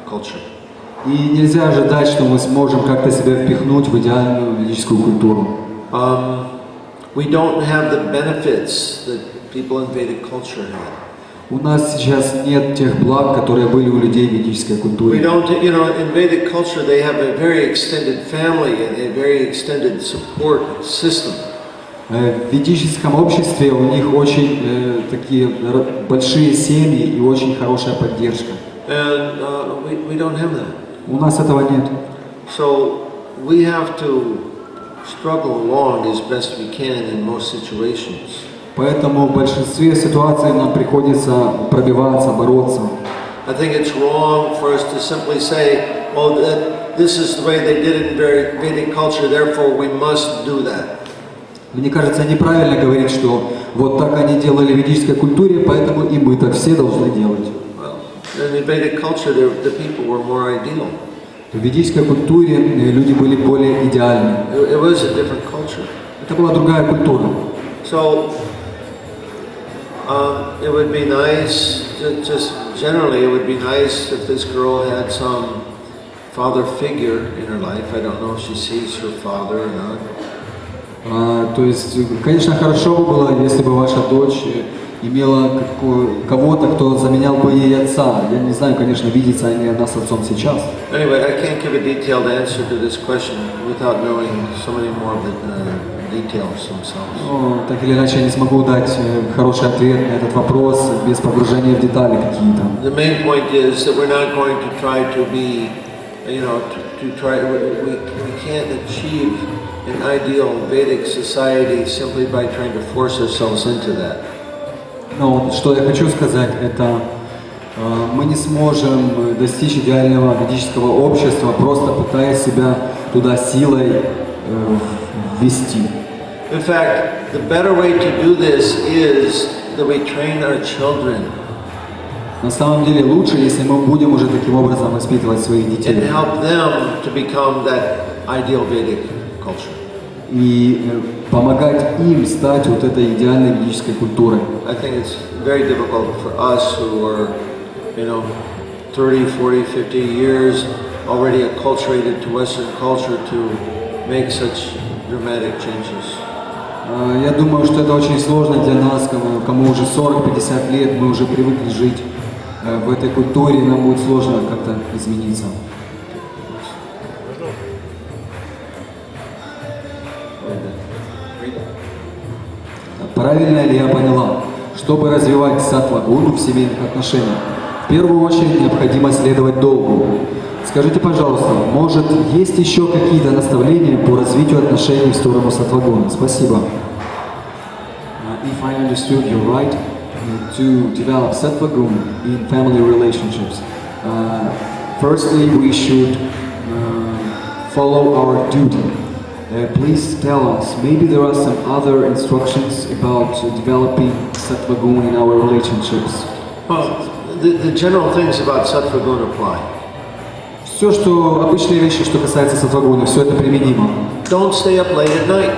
S1: culture.
S3: И нельзя ожидать, что мы сможем как-то себя впихнуть в идеальную ведическую культуру.
S1: We don't have the benefits that people in Vedic culture had.
S3: У нас сейчас нет тех благ, которые были у людей в ведической культуре.
S1: We don't, in Vedic culture they have a very extended family and a very extended support system.
S3: В ведическом обществе у них очень такие большие семьи и очень хорошая поддержка.
S1: And we don't have that.
S3: У нас этого нет.
S1: So we have to struggle along as best we can in most situations.
S3: Поэтому в большинстве ситуаций нам приходится пробиваться, бороться.
S1: I think it's wrong for us to simply say, "Oh, this is the way they did it in Vedic culture, therefore we must do that."
S3: Мне кажется, неправильно говорить, что вот так они делали в ведической культуре, поэтому и мы так все должны делать.
S1: Well, in Vedic culture, the people were more ideal.
S3: В ведической культуре люди были более идеальны.
S1: It was a different culture.
S3: Это была другая культура.
S1: So it would be nice, just generally, it would be nice if this girl had some father figure in her life. I don't know if she sees her father or not.
S3: То есть, конечно, хорошо бы было, если бы ваша дочь имела кого-то, кто заменял бы ей отца. Я не знаю, конечно, видится ли она с отцом сейчас.
S1: Anyway, I can't give a detailed answer to this question without knowing so many more of the details themselves.
S3: Но, так или иначе, я не смогу дать хороший ответ на этот вопрос без погружения в детали какие-то.
S1: The main point is that we're not going to try to be, we can't achieve an ideal Vedic society simply by trying to force ourselves into that.
S3: Но что я хочу сказать, это мы не сможем достичь идеального ведического общества, просто пытаясь себя туда силой ввести.
S1: In fact, the better way to do this is that we train our children.
S3: На самом деле лучше, если мы будем уже таким образом воспитывать своих детей.
S1: And help them to become that ideal Vedic culture.
S3: И помогать им стать вот этой идеальной ведической культурой.
S1: I think it's very difficult for us who are, 30, 40, 50 years already acculturated to Western culture to make such dramatic changes.
S3: Я думаю, что это очень сложно для нас, кому уже 40-50 лет, мы уже привыкли жить в этой культуре, нам будет сложно как-то измениться. Правильно ли я поняла? Чтобы развивать саттва-гуну в семейных отношениях, в первую очередь необходимо следовать долгу. Скажите, пожалуйста, может, есть еще какие-то наставления по развитию отношений в сторону саттва-гуны? Спасибо. If I understood you right, to develop sattva-guna in family relationships, firstly we should follow our duty. Please tell us, maybe there are some other instructions about developing sattva-guna in our relationships.
S1: Well, the general things about sattva-guna apply.
S3: Все, что обычные вещи, что касается саттва-гуны, все это применимо.
S1: Don't stay up late at night.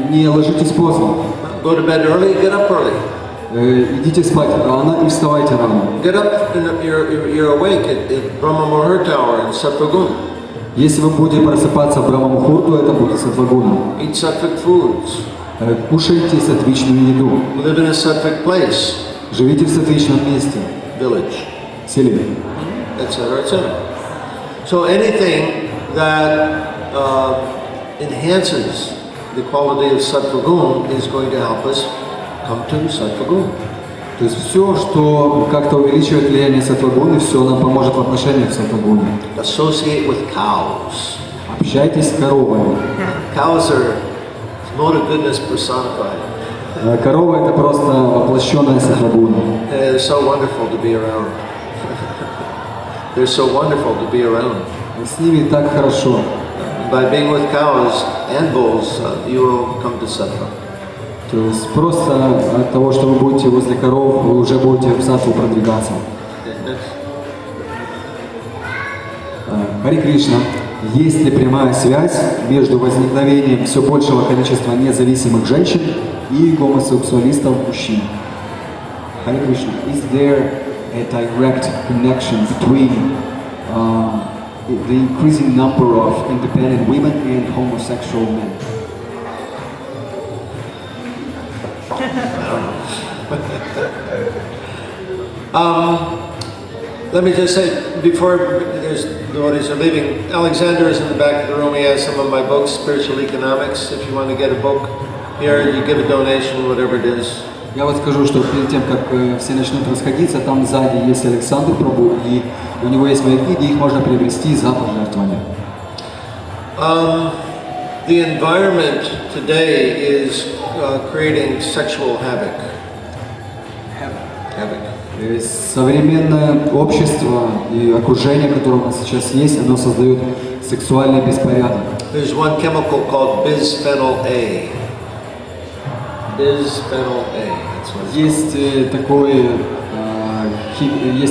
S3: Не ложитесь поздно.
S1: Go to bed early, get up early.
S3: Идите спать рано и вставайте рано.
S1: Get up, and you're awake at Brahma Muhurta hour in sattva-guna.
S3: Если вы будете просыпаться в Брахма-мухурту, это будет саттва-гуна.
S1: Eat sattvic foods.
S3: Кушайте саттвичную еду.
S1: Live in a sattvic place.
S3: Живите в саттвичном месте.
S1: Village.
S3: Селе.
S1: Etc., etc. So anything that enhances the quality of sattva-guna is going to help us come to sattva-guna.
S3: То есть все, что как-то увеличивает влияние саттва-гуны, все нам поможет в отношениях с саттва-гуной.
S1: Associate with cows.
S3: Общайтесь с коровами.
S1: Cows are mode of goodness personified.
S3: Корова это просто воплощенная сатвагуна.
S1: They're so wonderful to be around. They're so wonderful to be around.
S3: С ними так хорошо.
S1: By being with cows and bulls, you will come to sattva.
S3: То есть просто от того, что вы будете возле коров, вы уже будете в саттву продвигаться. Хари Кришна, есть ли прямая связь между возникновением все большего количества независимых женщин и гомосексуалистов мужчин? Хари Кришна, is there a direct connection between the increasing number of independent women and homosexual men?
S1: Let me just say, before there's devotees are leaving, Alexander is in the back of the room. He has some of my books, Spiritual Economics. If you want to get a book here, you give a donation, whatever it is.
S3: Я вот скажу, что перед тем, как все начнут расходиться, там сзади есть Александр Прабху, и у него есть мои книги, их можно приобрести за пожертвование.
S1: The environment today is creating sexual havoc.
S3: Современное общество и окружение, которое у нас сейчас есть, оно создает сексуальный беспорядок.
S1: There's one chemical called bisphenol A. Bisphenol A.
S3: Есть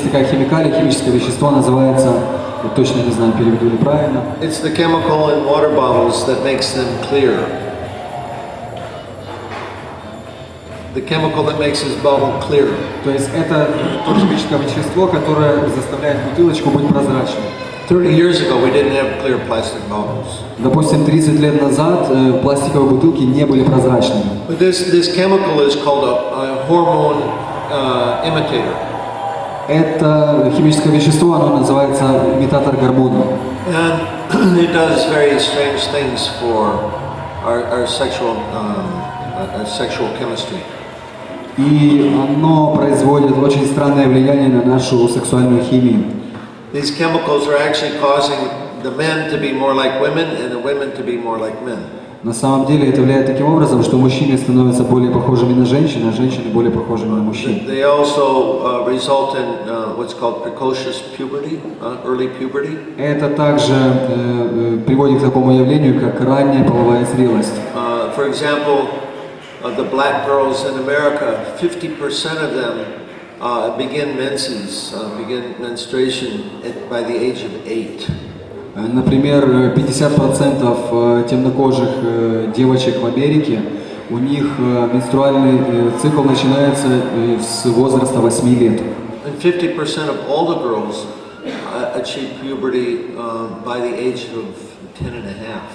S3: такая химикалия, химическое вещество, называется, я точно не знаю, переведу ли правильно.
S1: It's the chemical in water bottles that makes them clear. The chemical that makes this bottle clear.
S3: То есть это то химическое вещество, которое заставляет бутылочку быть прозрачной.
S1: 30 years ago, we didn't have clear plastic bottles.
S3: Допустим, 30 лет назад пластиковые бутылки не были прозрачными.
S1: But this chemical is called a hormone imitator.
S3: Это химическое вещество, оно называется имитатор гормона.
S1: And it does very strange things for our sexual chemistry.
S3: И оно производит очень странное влияние на нашу сексуальную химию.
S1: These chemicals are actually causing the men to be more like women and the women to be more like men.
S3: На самом деле это влияет таким образом, что мужчины становятся более похожими на женщин, а женщины более похожими на мужчин.
S1: They also result in what's called precocious puberty, early puberty.
S3: Это также приводит к такому явлению, как ранняя половая зрелость.
S1: For example, the black girls in America, 50% of them begin menstruation by the age of 8.
S3: Например, 50% темнокожих девочек в Америке, у них менструальный цикл начинается с возраста 8 лет.
S1: And 50% of all the girls achieve puberty by the age of 10 and a half.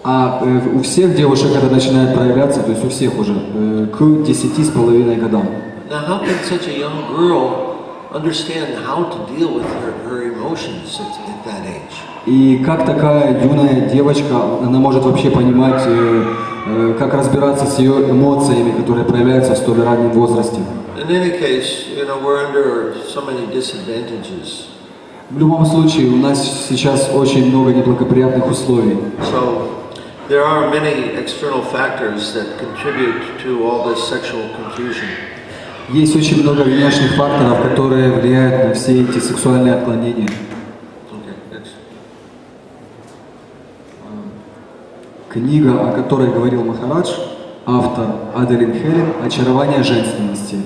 S3: А у всех девушек это начинает проявляться, то есть у всех уже, к 10,5 годам.
S1: Now how can such a young girl understand how to deal with her emotions at that age?
S3: И как такая юная девочка, она может вообще понимать, как разбираться с ее эмоциями, которые проявляются в столь раннем возрасте?
S1: In any case, we're under so many disadvantages.
S3: В любом случае, у нас сейчас очень много неблагоприятных условий.
S1: So there are many external factors that contribute to all this sexual confusion.
S3: Есть очень много внешних факторов, которые влияют на все эти сексуальные отклонения. Книга, о которой говорил Махарадж, автор Аделин Хелен «Очарование женственности».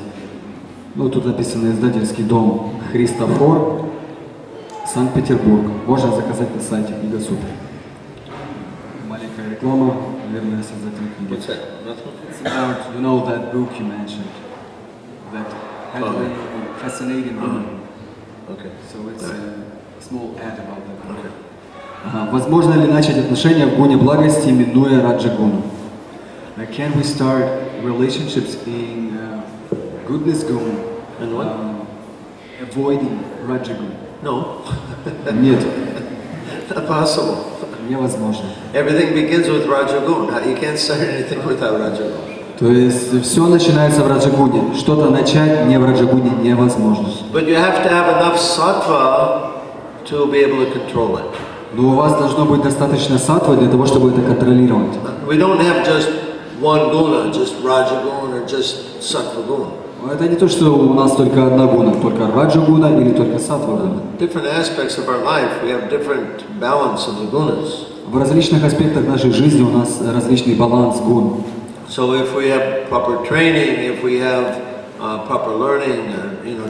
S3: Ну, тут написано издательский дом Христофор, Санкт-Петербург. Можно заказать на сайте Книга Супер. Маленькая реклама, наверное, создатель книги.
S1: What's that?
S3: It's about, you know, that book you mentioned, that had a fascinating woman.
S1: Okay.
S3: So it's a small ad about that book. Возможно ли начать отношения в гуне благости, минуя раджагуну? Can we start relationships in goodness guna,
S1: And what?
S3: avoiding rajagun?
S1: No.
S3: Нет,
S1: Not possible.
S3: невозможно.
S1: Everything begins with Rajagun. You can't start anything without Rajagun.
S3: То есть все начинается в раджагуне. Что-то начать не в раджагуне невозможно.
S1: But you have to have enough sattva to be able to control it.
S3: Но у вас должно быть достаточно саттвы для того, чтобы это контролировать.
S1: We don't have just one guna, just Rajaguna or just Sattva guna.
S3: Это не то, что у нас только одна гуна, только раджа-гуна или только саттва-гуна.
S1: Different aspects of our life, we have different balance of the gunas.
S3: В различных аспектах нашей жизни у нас различный баланс гун.
S1: So if we have proper training, if we have proper learning,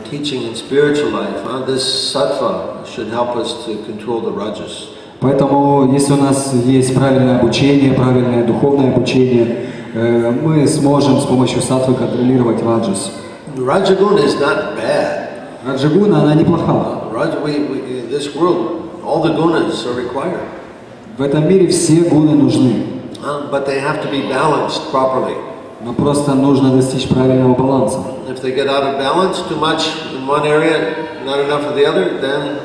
S1: teaching in spiritual life, this sattva should help us to control the rajas.
S3: Поэтому, если у нас есть правильное обучение, правильное духовное обучение, мы сможем с помощью саттвы контролировать раджас.
S1: Rajaguna is not bad.
S3: Раджагуна, она неплоха.
S1: In this world, all the gunas are required.
S3: В этом мире все гуны нужны.
S1: But they have to be balanced properly.
S3: Но просто нужно достичь правильного баланса.
S1: If they get out of balance, too much in one area, not enough of the other, then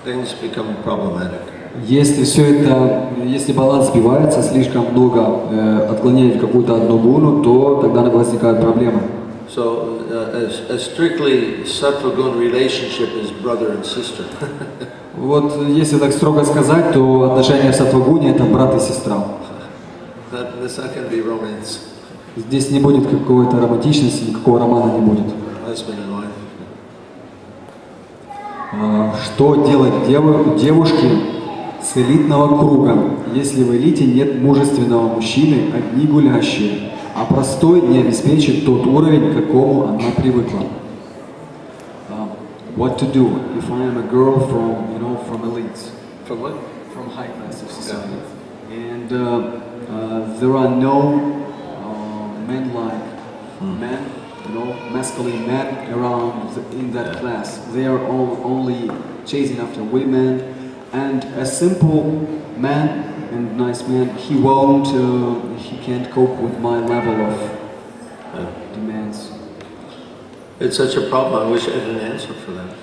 S1: things become problematic.
S3: Если баланс сбивается, слишком много отклоняет в какую-то одну гуну, то тогда возникают проблемы.
S1: So a strictly sattva-gun relationship is brother and sister.
S3: Вот если так строго сказать, то отношения в саттва-гуне это брат и сестра.
S1: That's not going to be romance.
S3: Здесь не будет какой-то романтичности, никакого романа не будет.
S1: Husband and wife.
S3: Что делать девушке с элитного круга, если в элите нет мужественного мужчины, одни гулящие, а простой не обеспечит тот уровень, к какому она привыкла? What to do if I am a girl from elites?
S1: From what?
S3: From high class of society. And there are no men-like men, masculine men around in that class. They are all only chasing after women, and a simple man and nice man, he can't cope with my level of demands.
S1: It's such a problem. I wish I had an answer for that.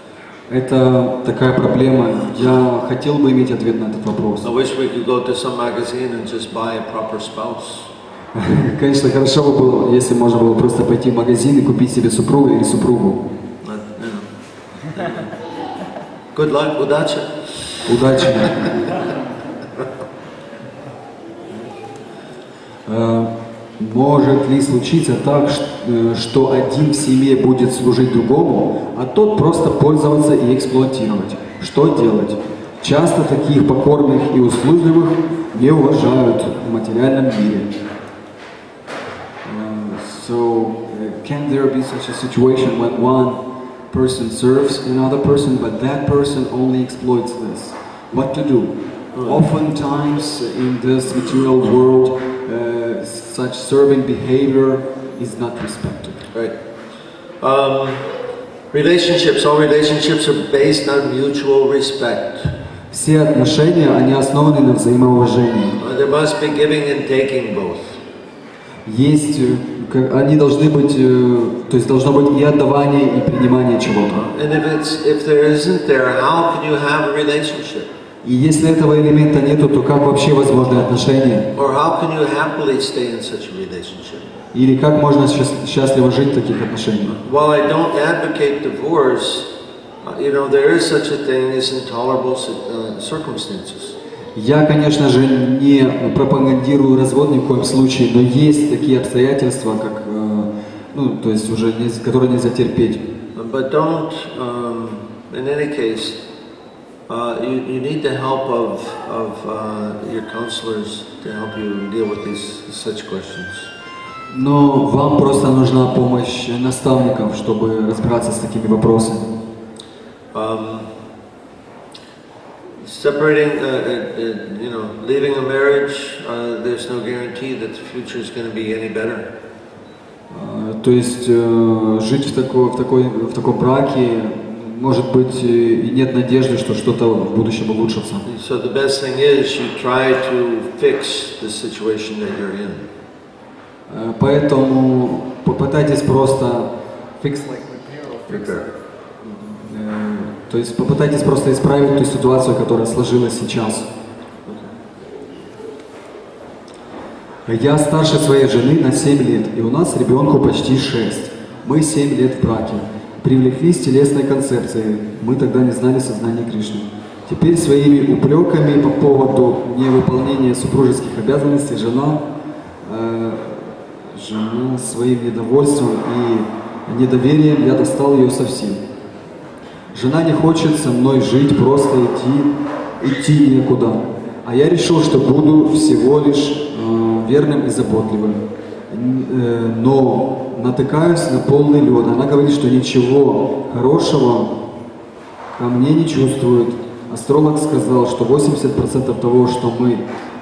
S3: Это такая проблема. Я хотел бы иметь ответ на этот вопрос.
S1: I wish we could go to some magazine and just buy a proper spouse.
S3: Конечно, хорошо бы было, если можно было просто пойти в магазин и купить себе супруга или супругу.
S1: Good luck, удачи.
S3: Удачи. Может ли случиться так, что один в семье будет служить другому, а тот просто пользоваться и эксплуатировать? Что делать? Часто таких покорных и услужливых не уважают в материальном мире. So, can there be such a situation when one person serves another person, but that person only exploits this? What to do? Oftentimes in this material world, such serving behavior is not respected.
S1: Right. Relationships, all relationships are based on mutual respect.
S3: Все отношения, они основаны на взаимоуважении.
S1: There must be giving and taking both.
S3: Они должны быть, то есть должно быть и отдавание, и принимание чего-то.
S1: And if there isn't there, how can you have a relationship?
S3: И если этого элемента нету, то как вообще возможны отношения?
S1: Or how can you happily stay in such a relationship?
S3: Или как можно счастливо жить в таких отношениях?
S1: While I don't advocate divorce, there is such a thing as intolerable circumstances.
S3: Я, конечно же, не пропагандирую развод ни в коем случае, но есть такие обстоятельства, как, то есть уже которые нельзя терпеть.
S1: But don't, in any case, you need the help of your counselors to help you deal with such questions.
S3: Но вам просто нужна помощь наставников, чтобы разбираться с такими вопросами.
S1: Separating, leaving a marriage, there's no guarantee that the future is going to be any better.
S3: То есть жить в таком браке, может быть, и нет надежды, что что-то в будущем улучшится.
S1: So the best thing is you try to fix the situation that you're in.
S3: Поэтому попытайтесь просто repair. То есть попытайтесь просто исправить ту ситуацию, которая сложилась сейчас. Я старше своей жены на 7 лет, и у нас ребенку почти 6. Мы 7 лет в браке. Привлеклись телесной концепцией. Мы тогда не знали сознания Кришны. Теперь своими упреками по поводу невыполнения супружеских обязанностей жена жена своим недовольством и недоверием я достал ее совсем. Жена не хочет со мной жить, просто идти некуда. А я решил, что буду всего лишь верным и заботливым. Но натыкаюсь на полный лед. Она говорит, что ничего хорошего ко мне не чувствует. Астролог сказал, что 80% того, что мы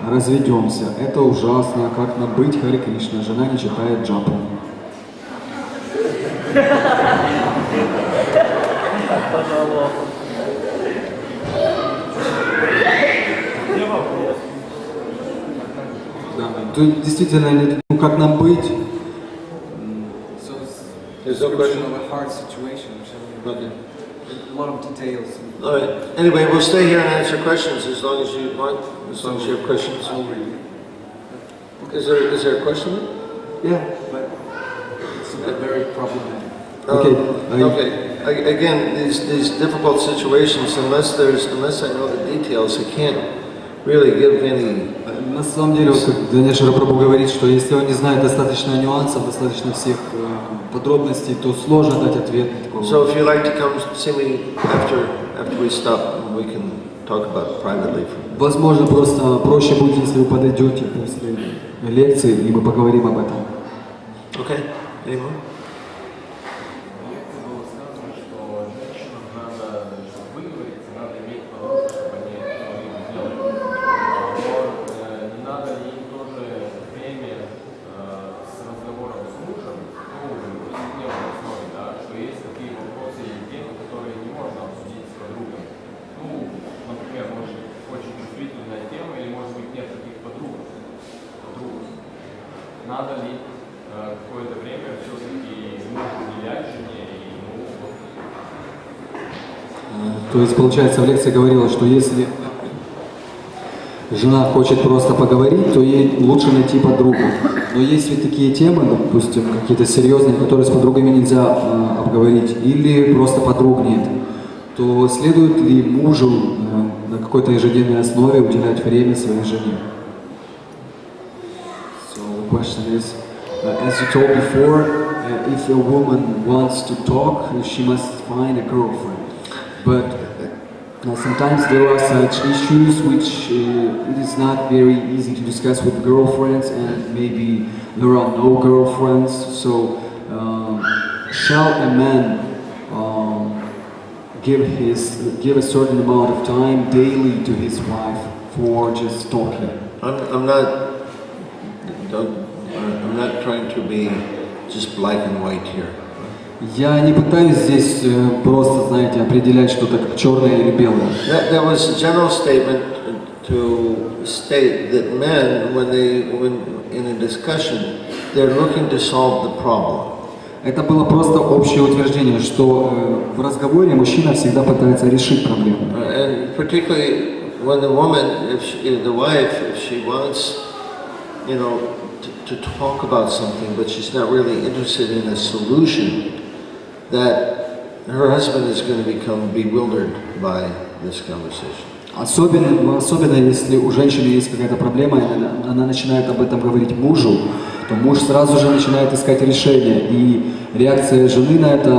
S3: разведемся, это ужасно. Как нам быть, Харе Кришна? Жена не читает джапу. Да, тут действительно, ну, как нам быть?
S1: There's no question.
S3: A hard situation.
S1: Okay.
S3: A lot of details.
S1: All right. Anyway, we'll stay here and answer questions as long as you want, as long as you have questions. Is there a question?
S3: Yeah, but it's very problematic.
S1: Okay. Again, these difficult situations, unless I know the details, I can't really give any.
S3: На самом деле, вот как Дханешвара Прабху говорит, что если он не знает достаточно нюансов, достаточно всех подробностей, то сложно дать ответ.
S1: So if you'd like to come see me after we stop, we can talk about it privately.
S3: Возможно, просто проще будет, если вы подойдете после лекции, и мы поговорим об этом.
S1: Okay. Any more?
S2: Надо ли какое-то время все-таки уделять жене и
S3: То есть, получается, в лекции говорилось, что если жена хочет просто поговорить, то ей лучше найти подругу. Но есть ведь такие темы, допустим, какие-то серьезные, которые с подругами нельзя обговорить, или просто подруг нет, то следует ли мужу на какой-то ежедневной основе уделять время своей жене? Question is, as you told before, if a woman wants to talk, she must find a girlfriend. But sometimes there are such issues which it is not very easy to discuss with girlfriends, and maybe there are no girlfriends. So, shall a man give a certain amount of time daily to his wife for just talking?
S1: I'm not trying to be just black and white here.
S3: Я не пытаюсь здесь просто, знаете, определять что-то как черное или белое.
S1: That was a general statement to state that men, when in a discussion, they're looking to solve the problem.
S3: Это было просто общее утверждение, что в разговоре мужчина всегда пытается решить проблему.
S1: And particularly when the woman, the wife, if she wants, to talk about something, but she's not really interested in a solution, that her husband is going to become bewildered by this conversation.
S3: Особенно если у женщины есть какая-то проблема, и она начинает об этом говорить мужу, то муж сразу же начинает искать решение, и реакция жены на это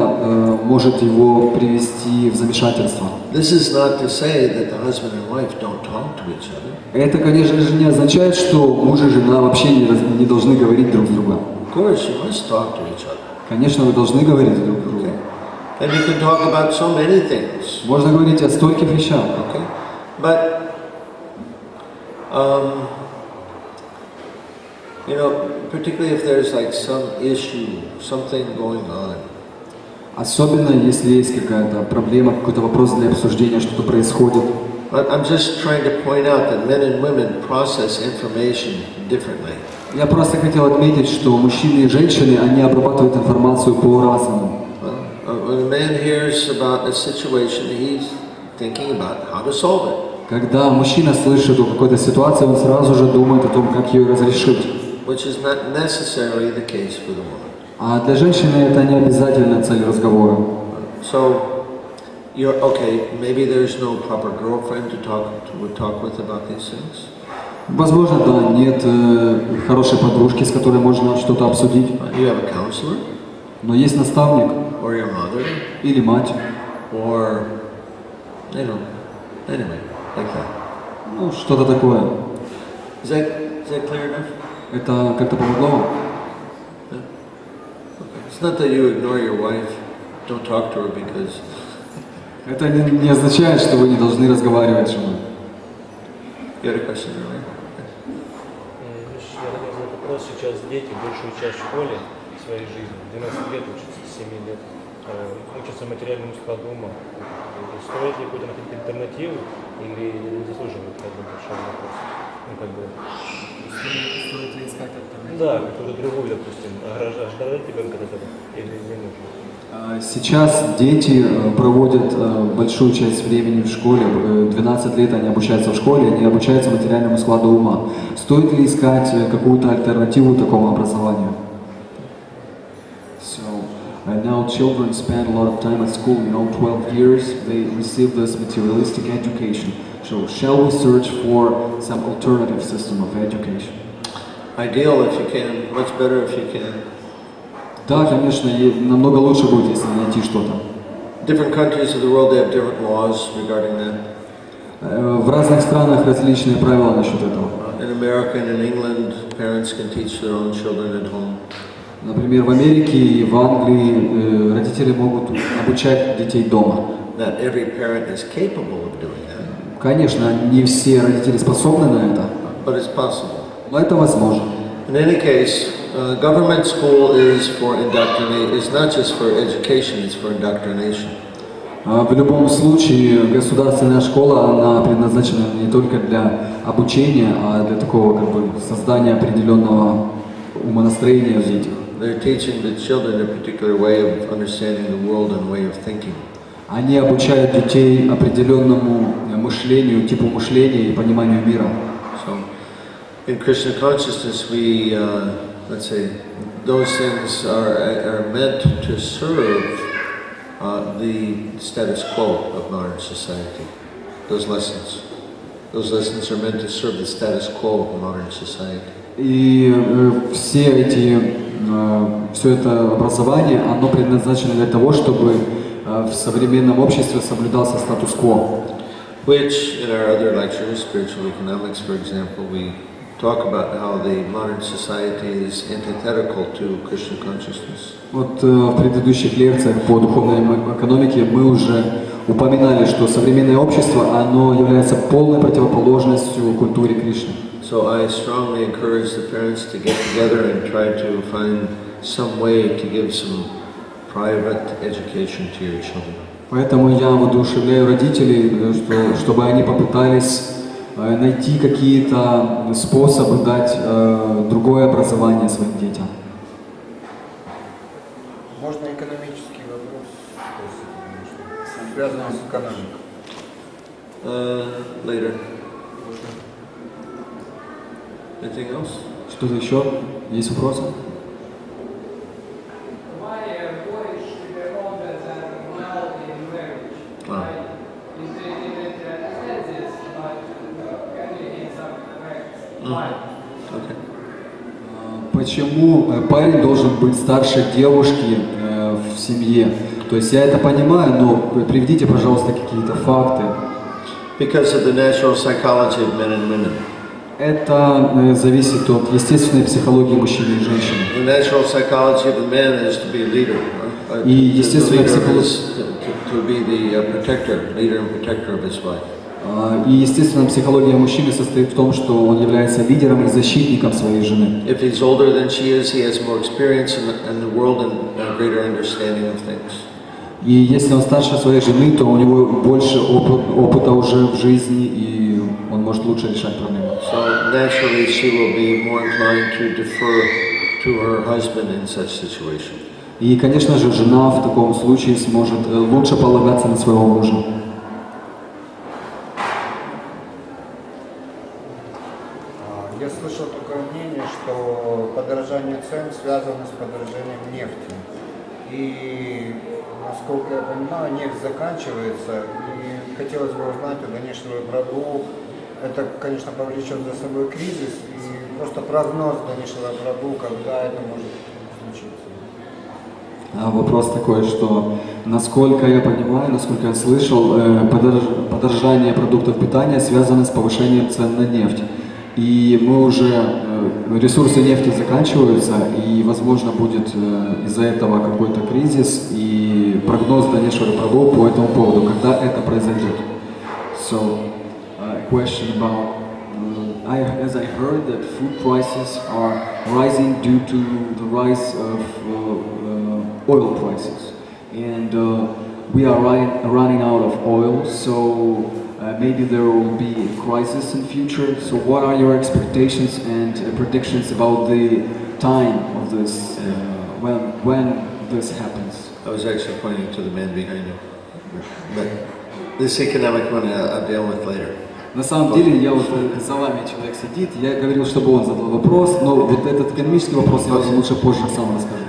S3: может его привести в замешательство.
S1: This is not to say that the husband and wife don't talk to each other.
S3: Это, конечно же, не означает, что муж и жена вообще не должны говорить друг с другом.
S1: Of course, you must talk to each other.
S3: Конечно, вы должны говорить друг с другом.
S1: And you can talk about so many things.
S3: Можно говорить о стольких вещах.
S1: Okay. But, particularly if there's like some issue, something going on.
S3: Особенно, если есть какая-то проблема, какой-то вопрос для обсуждения, что-то происходит.
S1: I'm just trying to point out that men and women process information differently.
S3: Я просто хотел отметить, что мужчины и женщины, они обрабатывают информацию по-разному.
S1: When a man hears about a situation, he's thinking about how to solve it.
S3: Когда мужчина слышит о какой-то ситуации, он сразу же думает о том, как ее разрешить.
S1: Which is not necessarily the case for the woman.
S3: А для женщины это не обязательно цель разговора.
S1: So, maybe there's no proper girlfriend to talk with about these things.
S3: Возможно, да, нет хорошей подружки, с которой можно что-то обсудить.
S1: You have a counselor,
S3: Но есть наставник
S1: or your mother,
S3: или мать.
S1: or, anyway, like that.
S3: Ну, что-то такое.
S1: Is that clear enough?
S3: Это как-то помогло вам?
S1: Yeah. Okay. It's not that you ignore your wife, don't talk to her because...
S3: Это не означает, что вы не должны разговаривать с женой.
S1: You had a question earlier?
S4: Видишь, я хотел задать вопрос. Сейчас дети большую часть в школе своей жизни, 12 лет учатся, 7 лет, учатся материальному складу ума. Стоит ли какую-то находить альтернативу или не заслуживает как бы большого вопроса? Ну, как бы...
S3: Стоит ли искать альтернативу?
S4: Да, какую-то другую, допустим, ограждать ребенка от этого или не нужно?
S3: Сейчас дети проводят большую часть времени в школе, 12 лет они обучаются в школе, они обучаются материальному складу ума. Стоит ли искать какую-то альтернативу такому образованию? So, now children spend a lot of time at school, 12 years, they receive this materialistic education. So, shall we search for some alternative system of education?
S1: Ideal if you can, much better if you can.
S3: Да, конечно, намного лучше будет, если найти что-то.
S1: Different countries of the world, they have different laws regarding that.
S3: В разных странах различные правила насчет этого.
S1: In America and in England, parents can teach their own children at home.
S3: Например, в Америке и в Англии родители могут обучать детей дома.
S1: Not every parent is capable of doing that.
S3: Конечно, не все родители способны на это,
S1: But it's possible.
S3: но это возможно.
S1: In any case, government school is for indoctrination. It's not just for education; it's for indoctrination.
S3: В любом случае, государственная школа, она предназначена не только для обучения, а для такого как бы создания определенного умонастроения в детях.
S1: They're teaching the children a particular way of understanding the world and way of thinking.
S3: Они обучают детей определенному мышлению, типу мышления и пониманию мира.
S1: So, in Krishna consciousness, we, let's say, those things are meant to serve the status quo of modern society. Those lessons are meant to serve the status quo of modern society.
S3: И все это образование, оно предназначено для того, чтобы в современном обществе соблюдался статус-кво.
S1: Which, in our other lectures, spiritual economics, for example, we talk about how the modern society is antithetical to Krishna consciousness.
S3: Вот в предыдущих лекциях по духовной экономике мы уже упоминали, что современное общество, оно является полной противоположностью культуре Кришны.
S1: So I strongly encourage the parents to get together and try to find some way to give some private education to your children.
S3: Поэтому я воодушевляю родителей, чтобы они попытались найти какие-то способы дать другое образование своим детям.
S5: Можно экономический вопрос, связанный с экономикой?
S1: Later. Anything else?
S3: Что-то еще? Есть вопросы? Почему парень должен быть старше девушки в семье? То есть я это понимаю, но приведите, пожалуйста, какие-то факты.
S1: Because of the natural psychology of men and women.
S3: Это зависит от естественной психологии мужчины и женщины.
S1: The natural psychology of the man is to be a leader.
S3: И естественная психология
S1: to be the protector, leader and protector of his wife.
S3: И естественная психология мужчины состоит в том, что он является лидером и защитником своей жены.
S1: If he's older than she is, he has more experience in the world and a greater understanding of things.
S3: И если он старше своей жены, то у него больше опыта уже в жизни, и он может лучше решать проблемы.
S1: So naturally, she will be more inclined to defer to her husband in such situation.
S3: И, конечно же, жена в таком случае сможет лучше полагаться на своего мужа.
S5: Я слышал такое мнение, что подорожание цен связано с подорожанием нефти. И, насколько я понимаю, нефть заканчивается. И хотелось бы узнать у Дханешвары Прабху, это, конечно, повлечет за собой кризис, и просто прогноз Дханешвара Прабху, когда это может случиться.
S3: Вопрос такой, что насколько я понимаю, насколько я слышал, подорожание продуктов питания связано с повышением цен на нефть. И мы уже, ресурсы нефти заканчиваются, и, возможно, будет из-за этого какой-то кризис, и прогноз Дханешвара Прабху по этому поводу, когда это произойдет. So, a question about, as I heard that food prices are rising due to the rise of oil prices, and we are running out of oil, so maybe there will be a crisis in future. So what are your expectations and predictions about the time of this, when this happens?
S1: I was actually pointing to the man behind you. But this economic one I'll deal with later.
S3: На самом деле, я вот за вами человек сидит, я говорил, чтобы он задал вопрос, но вот этот экономический вопрос я вам лучше позже сам расскажу.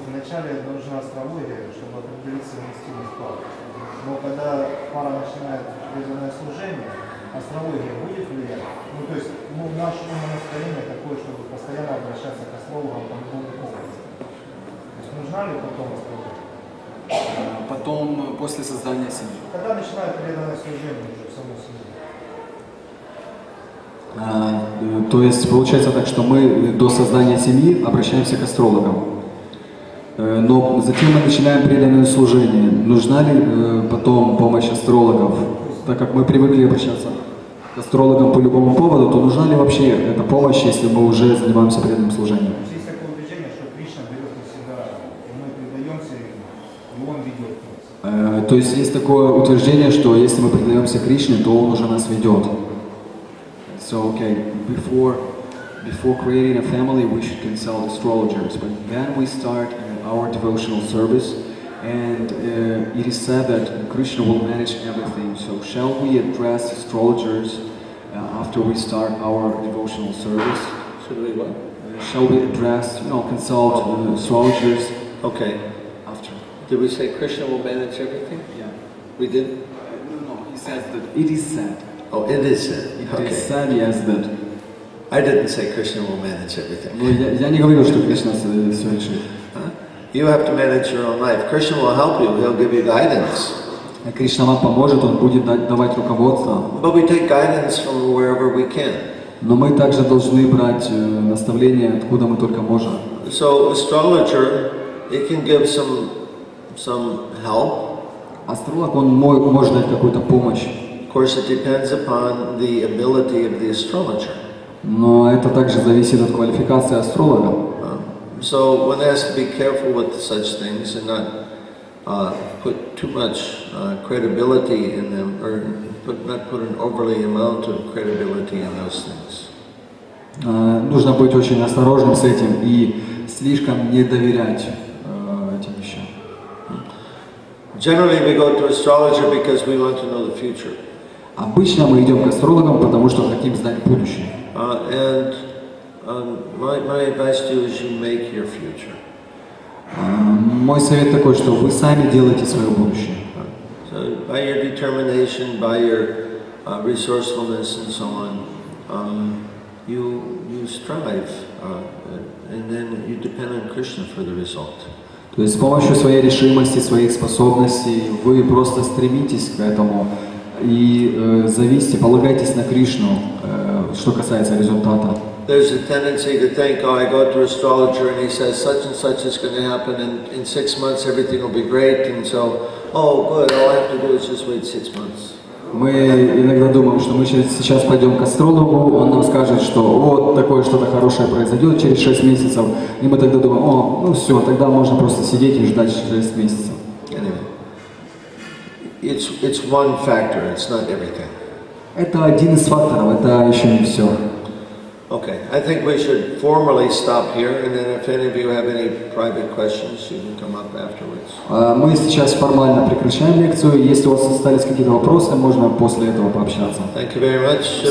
S6: Вначале нужна астрология, чтобы определить совместимость пар. Но когда пара начинает преданное служение, астрология будет влиять? Ну, то есть, наше умонастроение такое, чтобы постоянно обращаться к астрологам по любому поводу. То есть, нужна ли потом астрология?
S3: Потом, после создания семьи.
S6: Когда начинает преданное служение уже в саму семью?
S3: То есть, получается так, что мы до создания семьи обращаемся к астрологам. Но затем мы начинаем преданное служение. Нужна ли потом помощь астрологов? Так как мы привыкли обращаться к астрологам по любому поводу, то нужна ли вообще эта помощь, если мы уже занимаемся преданным служением?
S6: Есть такое убеждение, что Кришна берет на себя, и мы предаемся, и Он ведет нас.
S3: То есть есть такое утверждение, что если мы предаемся Кришне, то Он уже нас ведет. So, okay, before creating a family, we should consult astrologers, but then we start our devotional service, and it is said that Krishna will manage everything. So shall we address astrologers after we start our devotional service?
S1: Should we what?
S3: Shall we address, consult astrologers?
S1: Okay.
S3: After.
S1: Did we say Krishna will manage everything?
S3: Yeah.
S1: We did?
S3: No, he says that it is said.
S1: Oh, it is said.
S3: It is said, yes, that.
S1: I didn't say Krishna will manage everything.
S3: Но я не говорил, что Кришна все решит.
S1: You have to manage your own life. Krishna will help you. He'll give you guidance.
S3: Кришна вам поможет, Он будет давать руководство.
S1: But we take guidance from wherever we can.
S3: Но мы также должны брать наставления, откуда мы только можем.
S1: So astrologer, it can give some help.
S3: Астролог, он может дать какую-то помощь.
S1: Of course, it depends upon the ability of the astrologer.
S3: Но это также зависит от квалификации астролога.
S1: So one has to be careful with such things and not put too much credibility in them, or not put an overly amount of credibility in those things.
S3: Нужно быть очень осторожным с этим и слишком не доверять этим вещам.
S1: Generally, we go to astrologer because we want to know the future.
S3: Обычно мы идем к астрологам, потому что хотим знать будущее.
S1: My advice to you is you make your future.
S3: Мой совет такой, что вы сами делаете свое будущее.
S1: So by your determination, by your resourcefulness and so on, you strive, and then you depend on Krishna for the result.
S3: То есть с помощью своей решимости, своих способностей вы просто стремитесь к этому и зависите, полагайтесь на Кришну, что касается результата.
S1: There's a tendency to think, oh, I go to an astrologer and he says such and such is going to happen, and in 6 months everything will be great, and so, oh, good, all I have to do is just wait 6 months.
S3: Мы иногда думаем, что мы сейчас пойдем к астрологу, он нам скажет, что вот такое что-то хорошее произойдет через 6 месяцев, и мы тогда думаем, ну все, тогда можно просто сидеть и ждать 6 месяцев.
S1: Anyway, it's one factor, it's not everything.
S3: Это один из факторов, это еще не все.
S1: Okay, I think we should formally stop here, and then if any of you have any private questions, you can come up afterwards.
S3: Мы сейчас формально прекращаем лекцию. Если у вас остались какие-то вопросы, можно после этого пообщаться.
S1: Thank you very much.